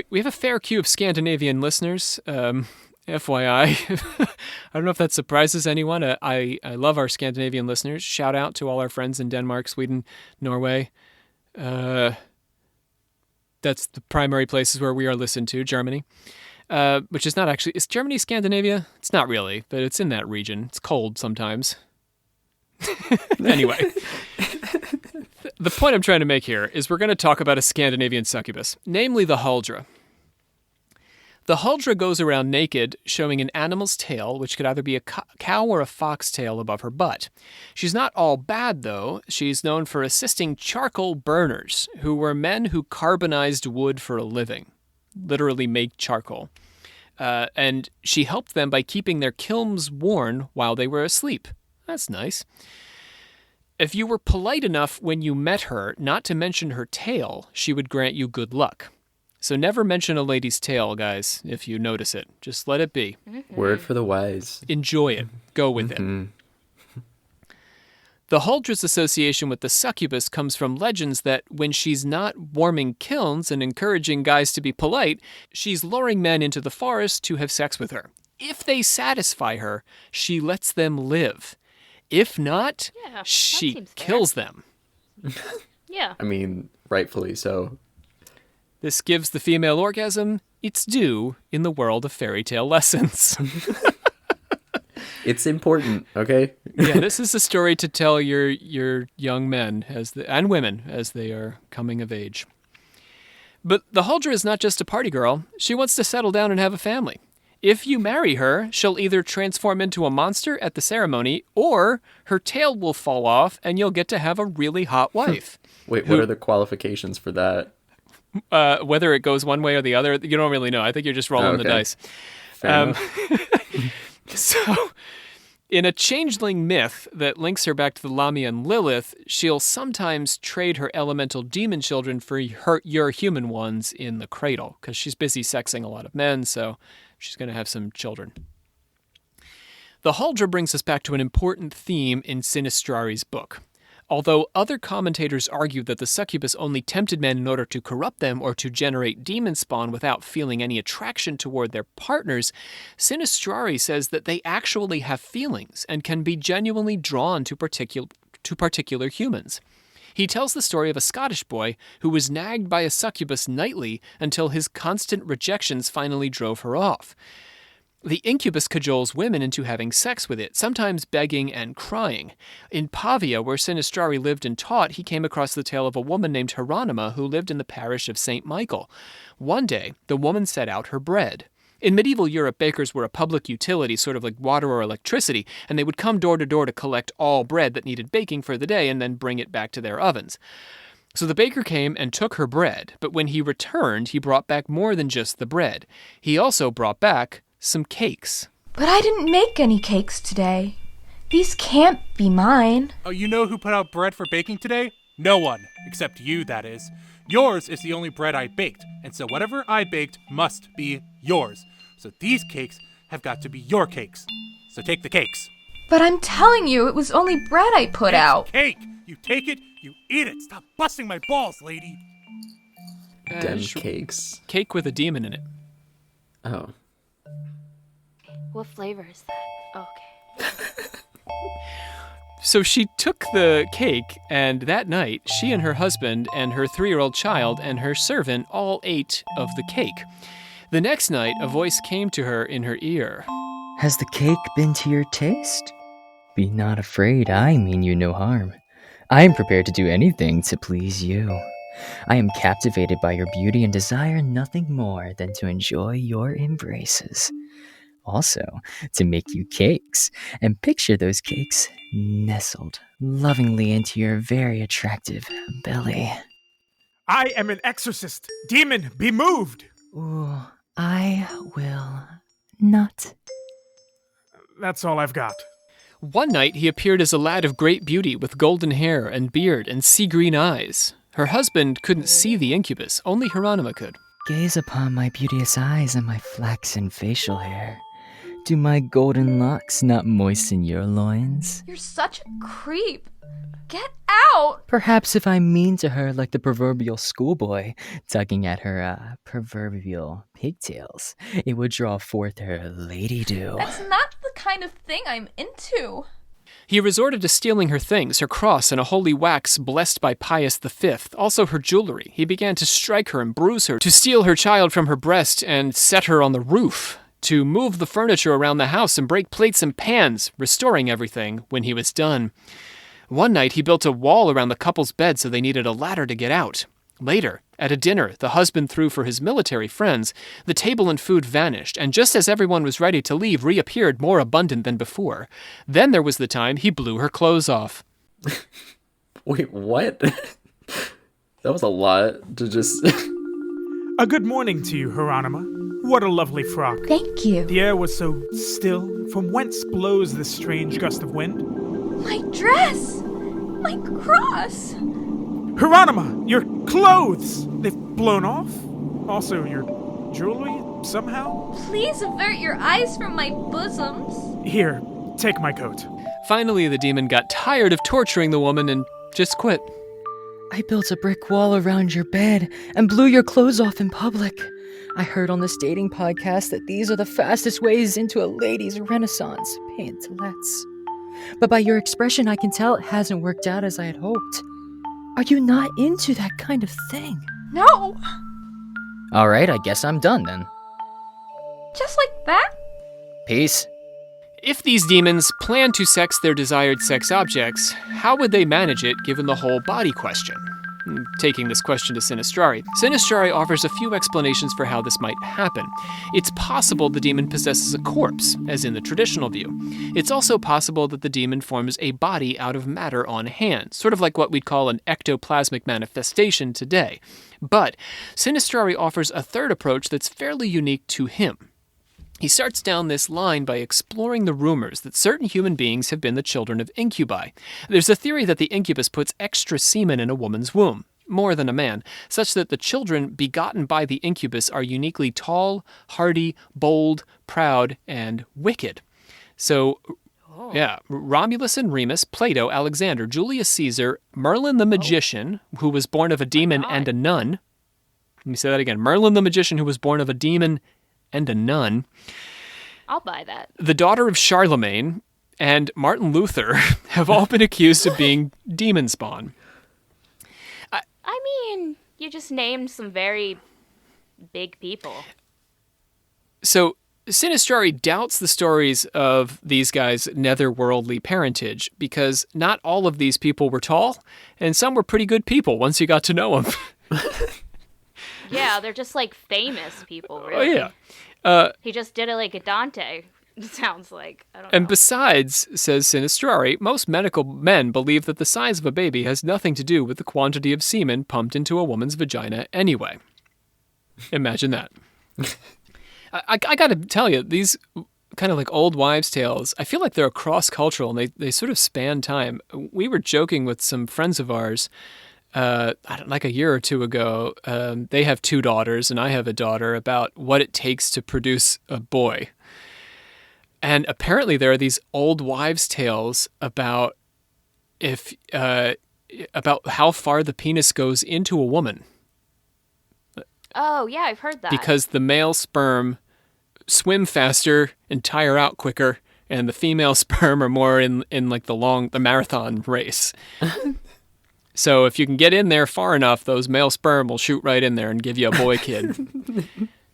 we have a fair queue of Scandinavian listeners. FYI, I don't know if that surprises anyone. I love our Scandinavian listeners. Shout out to all our friends in Denmark, Sweden, Norway. That's the primary places where we are listened to. Germany, which is not actually, is Germany Scandinavia? It's not really, but it's in that region. It's cold sometimes. Anyway. The point I'm trying to make here is we're going to talk about a Scandinavian succubus, namely the Huldra. The Huldra goes around naked, showing an animal's tail, which could either be a cow or a fox tail above her butt. She's not all bad, though. She's known for assisting charcoal burners, who were men who carbonized wood for a living, literally make charcoal. And she helped them by keeping their kilns warm while they were asleep. That's nice. If you were polite enough when you met her not to mention her tail, she would grant you good luck. So never mention a lady's tail, guys, if you notice it. Just let it be. Mm-hmm. Word for the wise. Enjoy it. Go with it. The Huldra's association with the succubus comes from legends that when she's not warming kilns and encouraging guys to be polite, she's luring men into the forest to have sex with her. If they satisfy her, she lets them live. If not, Yeah, she seems fair. kills them. Yeah. I mean, rightfully so. This gives the female orgasm its due in the world of fairy tale lessons. It's important, okay? Yeah, this is a story to tell your young men and women as they are coming of age. But the Huldra is not just a party girl. She wants to settle down and have a family. If you marry her, she'll either transform into a monster at the ceremony, or her tail will fall off and you'll get to have a really hot wife. Wait, what are the qualifications for that? Whether it goes one way or the other, you don't really know. I think you're just rolling the dice. Fair enough. So, in a changeling myth that links her back to the Lamia and Lilith, she'll sometimes trade her elemental demon children for your human ones in the cradle, because she's busy sexing a lot of men, so she's going to have some children. The Huldra brings us back to an important theme in Sinistrari's book. Although other commentators argue that the succubus only tempted men in order to corrupt them or to generate demon spawn without feeling any attraction toward their partners, Sinistrari says that they actually have feelings and can be genuinely drawn to particular humans. He tells the story of a Scottish boy who was nagged by a succubus nightly until his constant rejections finally drove her off. The incubus cajoles women into having sex with it, sometimes begging and crying. In Pavia, where Sinistrari lived and taught, he came across the tale of a woman named Hieronyma who lived in the parish of St. Michael. One day, the woman set out her bread. In medieval Europe, bakers were a public utility, sort of like water or electricity, and they would come door to door to collect all bread that needed baking for the day and then bring it back to their ovens. So the baker came and took her bread, but when he returned, he brought back more than just the bread. He also brought back some cakes. But I didn't make any cakes today. These can't be mine. Oh, you know who put out bread for baking today? No one, except you, that is. Yours is the only bread I baked, and so whatever I baked must be yours. So these cakes have got to be your cakes. So take the cakes. But I'm telling you, it was only bread I put out. Cake! You take it, you eat it. Stop busting my balls, lady. Dem cakes. Cake with a demon in it. Oh. What flavor is that? Oh, okay. So she took the cake, and that night, she and her husband and her 3-year-old child and her servant all ate of the cake. The next night, a voice came to her in her ear. Has the cake been to your taste? Be not afraid, I mean you no harm. I am prepared to do anything to please you. I am captivated by your beauty and desire nothing more than to enjoy your embraces. Also, to make you cakes, and picture those cakes nestled lovingly into your very attractive belly. I am an exorcist. Demon, be moved. Ooh, I will not. That's all I've got. One night, he appeared as a lad of great beauty with golden hair and beard and sea-green eyes. Her husband couldn't see the incubus, only Hieronyma could. Gaze upon my beauteous eyes and my flaxen facial hair. Do my golden locks not moisten your loins? You're such a creep. Get out! Perhaps if I'm mean to her like the proverbial schoolboy, tugging at her proverbial pigtails, it would draw forth her lady dew. That's not the kind of thing I'm into. He resorted to stealing her things, her cross and a holy wax blessed by Pius V, also her jewelry. He began to strike her and bruise her, to steal her child from her breast and set her on the roof, to move the furniture around the house and break plates and pans, restoring everything when he was done. One night, he built a wall around the couple's bed so they needed a ladder to get out. Later, at a dinner the husband threw for his military friends, the table and food vanished, and just as everyone was ready to leave, reappeared more abundant than before. Then there was the time he blew her clothes off. Wait, what? That was a lot to just... A good morning to you, Hieronyma. What a lovely frock. Thank you. The air was so still. From whence blows this strange gust of wind? My dress! My cross! Hieronyma, your clothes! They've blown off? Also, your jewelry, somehow? Please avert your eyes from my bosoms. Here, take my coat. Finally, the demon got tired of torturing the woman and just quit. I built a brick wall around your bed and blew your clothes off in public. I heard on this dating podcast that these are the fastest ways into a lady's renaissance. Pay it to let's. But by your expression, I can tell it hasn't worked out as I had hoped. Are you not into that kind of thing? No! Alright, I guess I'm done then. Just like that? Peace. If these demons plan to sex their desired sex objects, how would they manage it given the whole body question? Taking this question to Sinistrari, Sinistrari offers a few explanations for how this might happen. It's possible the demon possesses a corpse, as in the traditional view. It's also possible that the demon forms a body out of matter on hand, sort of like what we'd call an ectoplasmic manifestation today. But Sinistrari offers a third approach that's fairly unique to him. He starts down this line by exploring the rumors that certain human beings have been the children of incubi. There's a theory that the incubus puts extra semen in a woman's womb, more than a man, such that the children begotten by the incubus are uniquely tall, hardy, bold, proud, and wicked. So Yeah, Romulus and Remus, Plato, Alexander, Julius Caesar, Merlin the Magician, who was born of a demon and a nun. Let me say that again. Merlin the Magician, who was born of a demon and a nun. I'll buy that. The daughter of Charlemagne and Martin Luther have all been accused of being demon spawn. I mean, you just named some very big people. So Sinistrari doubts the stories of these guys' netherworldly parentage because not all of these people were tall, and some were pretty good people once you got to know them. Yeah, they're just like famous people, Oh, really. yeah. He just did it like a Dante, it sounds like. I don't know. And besides, says Sinistrari, most medical men believe that the size of a baby has nothing to do with the quantity of semen pumped into a woman's vagina anyway. Imagine that. I gotta tell you, these kind of like old wives' tales, I feel like they're cross-cultural and they sort of span time. We were joking with some friends of ours, like a year or two ago. They have 2 daughters and I have a daughter, about what it takes to produce a boy. And apparently there are these old wives' tales about about how far the penis goes into a woman. Oh, yeah, I've heard that. Because the male sperm swim faster and tire out quicker, and the female sperm are more in like the marathon race. So if you can get in there far enough, those male sperm will shoot right in there and give you a boy kid.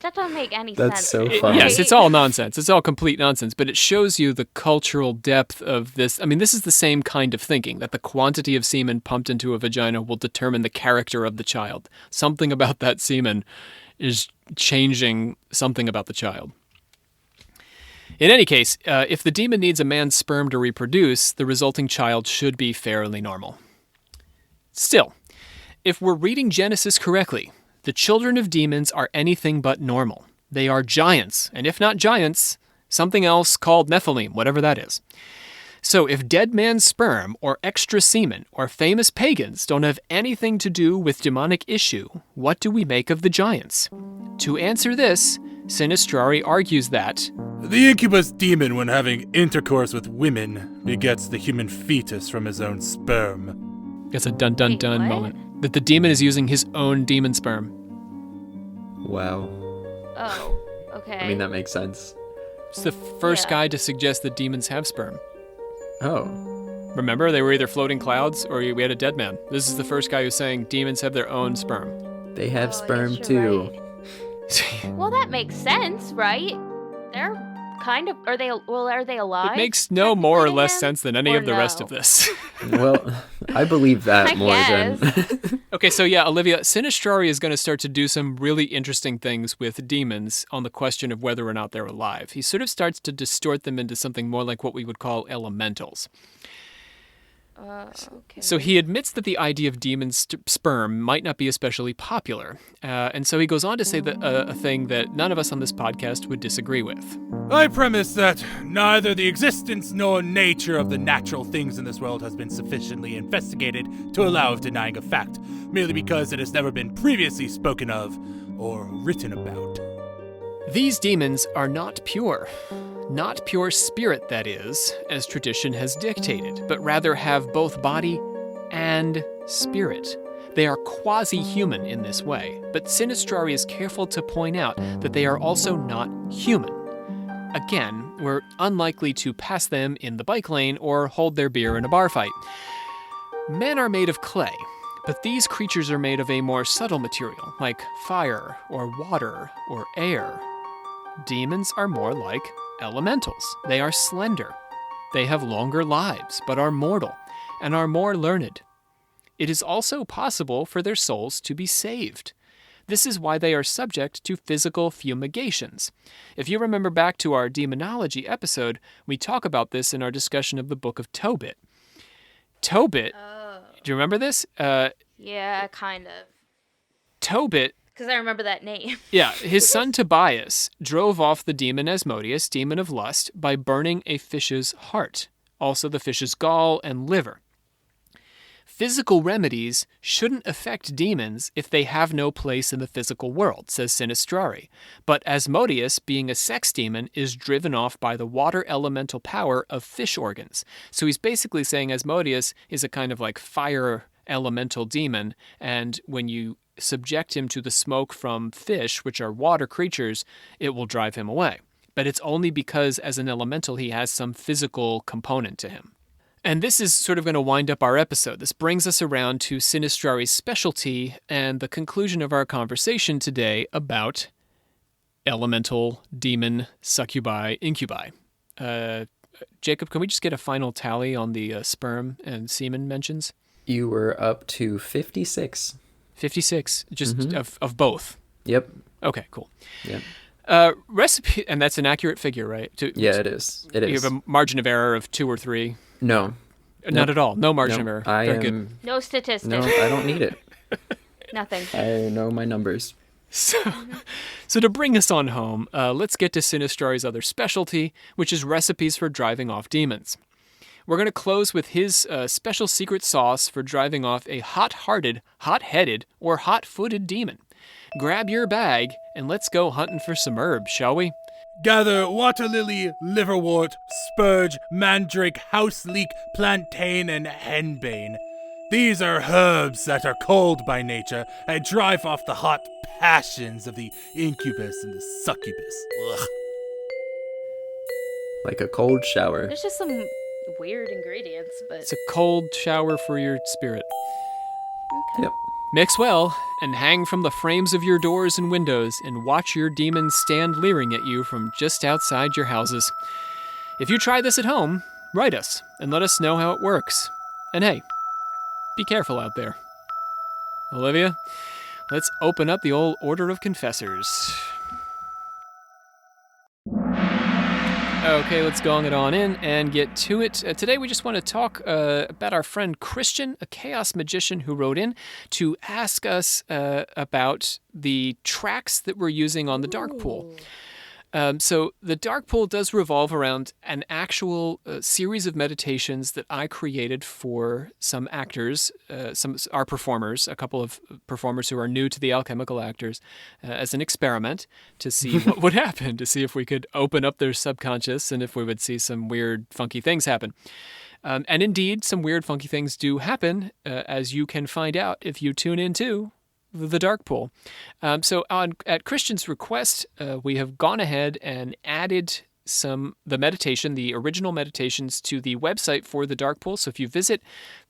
That doesn't make any sense. That's so funny. Yes, it's all nonsense. It's all complete nonsense, but it shows you the cultural depth of this. I mean, this is the same kind of thinking, that the quantity of semen pumped into a vagina will determine the character of the child. Something about that semen is changing something about the child. In any case, if the demon needs a man's sperm to reproduce, the resulting child should be fairly normal. Still, if we're reading Genesis correctly, the children of demons are anything but normal. They are giants, and if not giants, something else called Nephilim, whatever that is. So if dead man's sperm or extra semen or famous pagans don't have anything to do with demonic issue, what do we make of the giants? To answer this, Sinistrari argues that The incubus demon, when having intercourse with women, begets the human fetus from his own sperm. it's a dun-dun-dun Wait, what? moment. That the demon is using his own demon sperm. Wow. Oh, okay. I mean, that makes sense. It's the first guy to suggest that demons have sperm. Oh. Remember, they were either floating clouds or we had a dead man. This is the first guy who's saying demons have their own sperm. They have Oh, I sperm guess you're too. right. Well, that makes sense, right? They're kind of... Are they alive? It makes no more or technically, less then? sense than any Or of the rest no? of this. Well, I believe that I more than. Okay, so yeah, Olivia, Sinistrari is going to start to do some really interesting things with demons on the question of whether or not they're alive. He sort of starts to distort them into something more like what we would call elementals. Okay. So he admits that the idea of demon sperm might not be especially popular. And so he goes on to say that a thing that none of us on this podcast would disagree with. I premise that neither the existence nor nature of the natural things in this world has been sufficiently investigated to allow of denying a fact, merely because it has never been previously spoken of or written about. These demons are not pure. Not pure spirit, that is, as tradition has dictated, but rather have both body and spirit. They are quasi-human in this way, but Sinistrari is careful to point out that they are also not human. Again, we're unlikely to pass them in the bike lane or hold their beer in a bar fight. Men are made of clay, but these creatures are made of a more subtle material, like fire or water or air. Demons are more like elementals. They are slender. They have longer lives, but are mortal, and are more learned. It is also possible for their souls to be saved. This is why they are subject to physical fumigations. If you remember back to our Demonology episode, we talk about this in our discussion of the Book of Tobit. Tobit, do you remember this? Yeah, kind of. Tobit, Because I remember that name. yeah, his son Tobias drove off the demon Asmodeus, demon of lust, by burning a fish's heart, also the fish's gall and liver. Physical remedies shouldn't affect demons if they have no place in the physical world, says Sinistrari. But Asmodeus, being a sex demon, is driven off by the water elemental power of fish organs. So he's basically saying Asmodeus is a kind of like fire elemental demon, and when you subject him to the smoke from fish, which are water creatures, it will drive him away. But it's only because as an elemental he has some physical component to him. And this is sort of going to wind up our episode. This brings us around to Sinistrari's specialty and the conclusion of our conversation today about elemental, demon, succubi, incubi. Jacob, can we just get a final tally on the sperm and semen mentions? You were up to 56. 56, just of both? Yep. Okay, cool. Yep. Recipe, and that's an accurate figure, right? Yeah, it is. It is. You have a margin of error of 2 or 3? No. Not at all. No margin of error. Very good. No statistics. No, I don't need it. Nothing. I know my numbers. So to bring us on home, let's get to Sinistrari's other specialty, which is recipes for driving off demons. We're going to close with his special secret sauce for driving off a hot-hearted, hot-headed, or hot-footed demon. Grab your bag and let's go hunting for some herbs, shall we? Gather water lily, liverwort, spurge, mandrake, house leek, plantain, and henbane. These are herbs that are cold by nature and drive off the hot passions of the incubus and the succubus. Ugh. Like a cold shower. There's just some weird ingredients, but It's a cold shower for your spirit. okay. Yep. Mix well, and hang from the frames of your doors and windows, and watch your demons stand leering at you from just outside your houses. If you try this at home, write us, and let us know how it works. And hey, be careful out there. Olivia, let's open up the old Order of Confessors. Okay, let's gong it on in and get to it. Today we just want to talk about our friend Christian, a chaos magician who wrote in to ask us about the tracks that we're using on the Dark Pool. So the Dark Pool does revolve around an actual series of meditations that I created for some actors, our performers, a couple of performers who are new to the alchemical actors, as an experiment to see what would happen, to see if we could open up their subconscious and if we would see some weird, funky things happen. And indeed, some weird, funky things do happen, as you can find out if you tune into the Dark Pool. So at Christian's request, we have gone ahead and added the original meditations to the website for the Dark Pool. So if you visit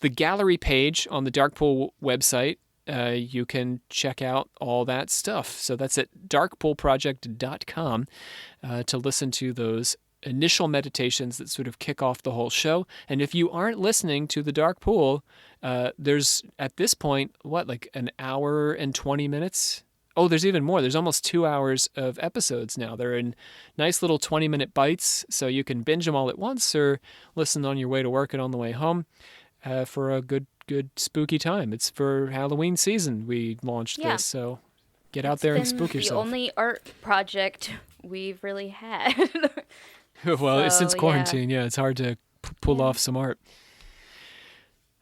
the gallery page on the Dark Pool website, you can check out all that stuff. So that's at darkpoolproject.com to listen to those initial meditations that sort of kick off the whole show. And if you aren't listening to the Dark Pool, there's at this point, like an hour and 20 minutes? Oh, there's even more. There's almost 2 hours of episodes now. They're in nice little 20-minute bites, so you can binge them all at once or listen on your way to work and on the way home for a good spooky time. It's for Halloween season we launched this, so get out there and spook yourself. It's the only art project we've really had. Well, since quarantine, it's hard to pull off some art.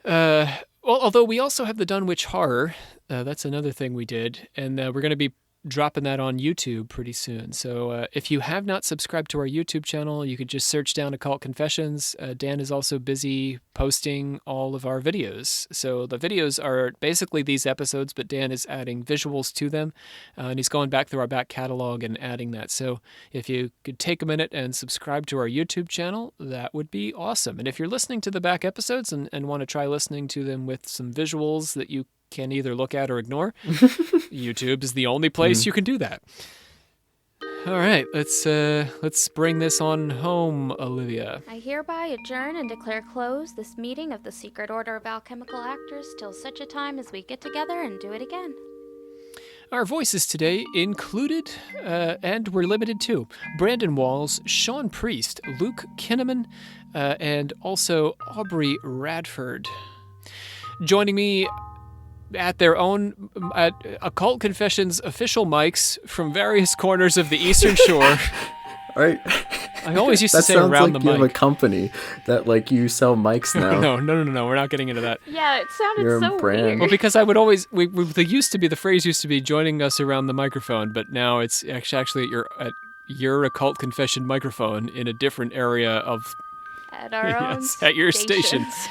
Well, although we also have the Dunwich Horror, that's another thing we did, and we're going to be dropping that on YouTube pretty soon. So if you have not subscribed to our YouTube channel, you could just search down Occult Confessions. Dan is also busy posting all of our videos. So the videos are basically these episodes, but Dan is adding visuals to them, and he's going back through our back catalog and adding that. So if you could take a minute and subscribe to our YouTube channel, that would be awesome. And if you're listening to the back episodes and want to try listening to them with some visuals that you can either look at or ignore, YouTube is the only place you can do that. All right, let's bring this on home, Olivia. I hereby adjourn and declare closed this meeting of the Secret Order of Alchemical Actors till such a time as we get together and do it again. Our voices today included, and were limited to, Brandon Walls, Sean Priest, Luke Kinnaman, and also Aubrey Radford. Joining me at their own Occult Confessions official mics from various corners of the Eastern Shore Right? I always used to That say sounds around like the you have a mic. company that like you sell mics now. No. We're not getting into that. Yeah, it sounded Your so brand. weird. Well, because I would always, the phrase used to be joining us around the microphone, but now it's actually at your occult confession microphone in a different area of, At our own yes, at your station. stations.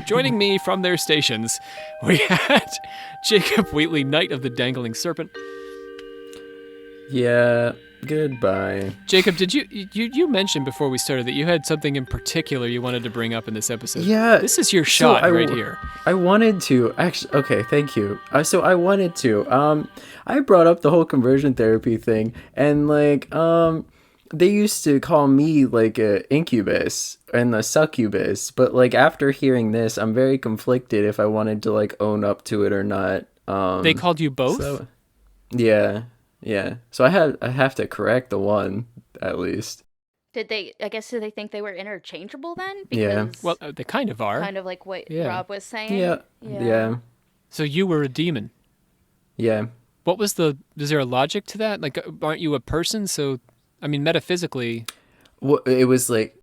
Joining me from their stations, we had Jacob Wheatley, Knight of the Dangling Serpent. Yeah. Goodbye. Jacob, did you mention before we started that you had something in particular you wanted to bring up in this episode? Yeah. This is your shot right here. I wanted to actually. Okay, thank you. So I wanted to. I brought up the whole conversion therapy thing, and like, they used to call me like a incubus and a succubus, but like after hearing this, I'm very conflicted if I wanted to like own up to it or not. They called you both? So, yeah. Yeah, so I have to correct the one at least. Did they think they were interchangeable then? Yeah. Because Well, they kind of are. kind of like what Yeah. Rob was saying. Yeah. So you were a demon. Yeah. What was is there a logic to that? Like, aren't you a person? So, I mean, metaphysically. Well, it was like,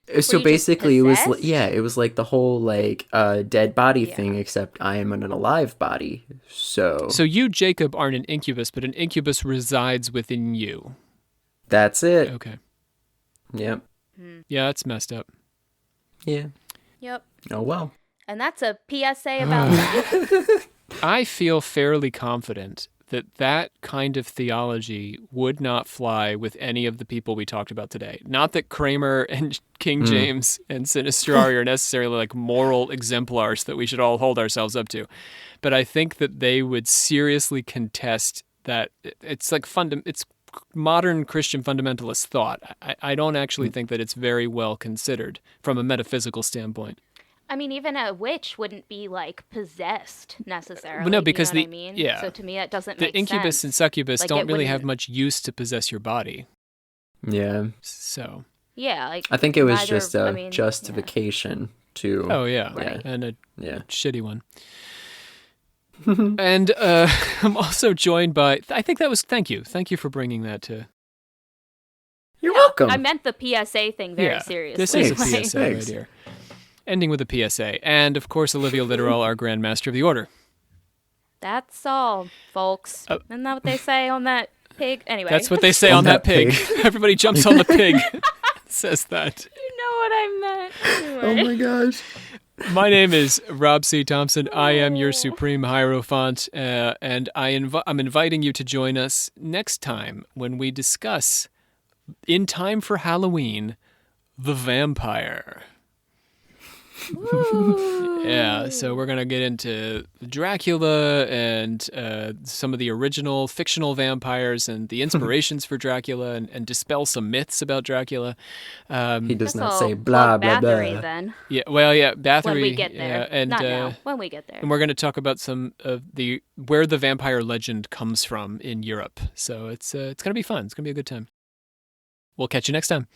so Were you just basically it was possessed? it was like the whole like dead body thing, except I am in an alive body. So You, Jacob, aren't an incubus, but an incubus resides within you. that's it. Okay. Yep. Yeah, that's messed up. Yeah. Yep. Oh well. And that's a PSA about that. I feel fairly confident that kind of theology would not fly with any of the people we talked about today. Not that Kramer and King James and Sinistrari are necessarily like moral exemplars that we should all hold ourselves up to. But I think that they would seriously contest that it's like it's modern Christian fundamentalist thought. I don't actually think that it's very well considered from a metaphysical standpoint. I mean, even a witch wouldn't be like possessed necessarily. Well, no, because you know what I mean? yeah. So to me, that doesn't The make incubus sense. and succubus Like, don't it really have wouldn't- much use to possess your body. Yeah. So. Yeah, like I think it was neither- just a I mean, justification to. Oh yeah, Right. and a Yeah. shitty one. And I'm also joined by. I think that was. Thank you for bringing that to. You're welcome. I meant the PSA thing very Yeah, seriously. this is a Thanks. PSA right Thanks. here. Ending with a PSA, and of course Olivia Literal, our Grand Master of the Order. That's all, folks. Isn't that what they say on that pig? Anyway. That's what they say On on that that pig. pig. Everybody jumps on the pig. Says that. You know what I meant. Oh Anyway. my gosh. My name is Rob C. Thompson. I am your supreme hierophant, and I'm inviting you to join us next time when we discuss, in time for Halloween, the vampire. Yeah, so we're gonna get into Dracula and some of the original fictional vampires and the inspirations for Dracula, and dispel some myths about Dracula. He does not This'll say blah plug blah Bathory, blah. then. Yeah, well, yeah, Bathory. When we get there. Yeah, and Not now. When we get there. and we're going to talk about some of where the vampire legend comes from in Europe. So it's going to be fun. It's going to be a good time. We'll catch you next time.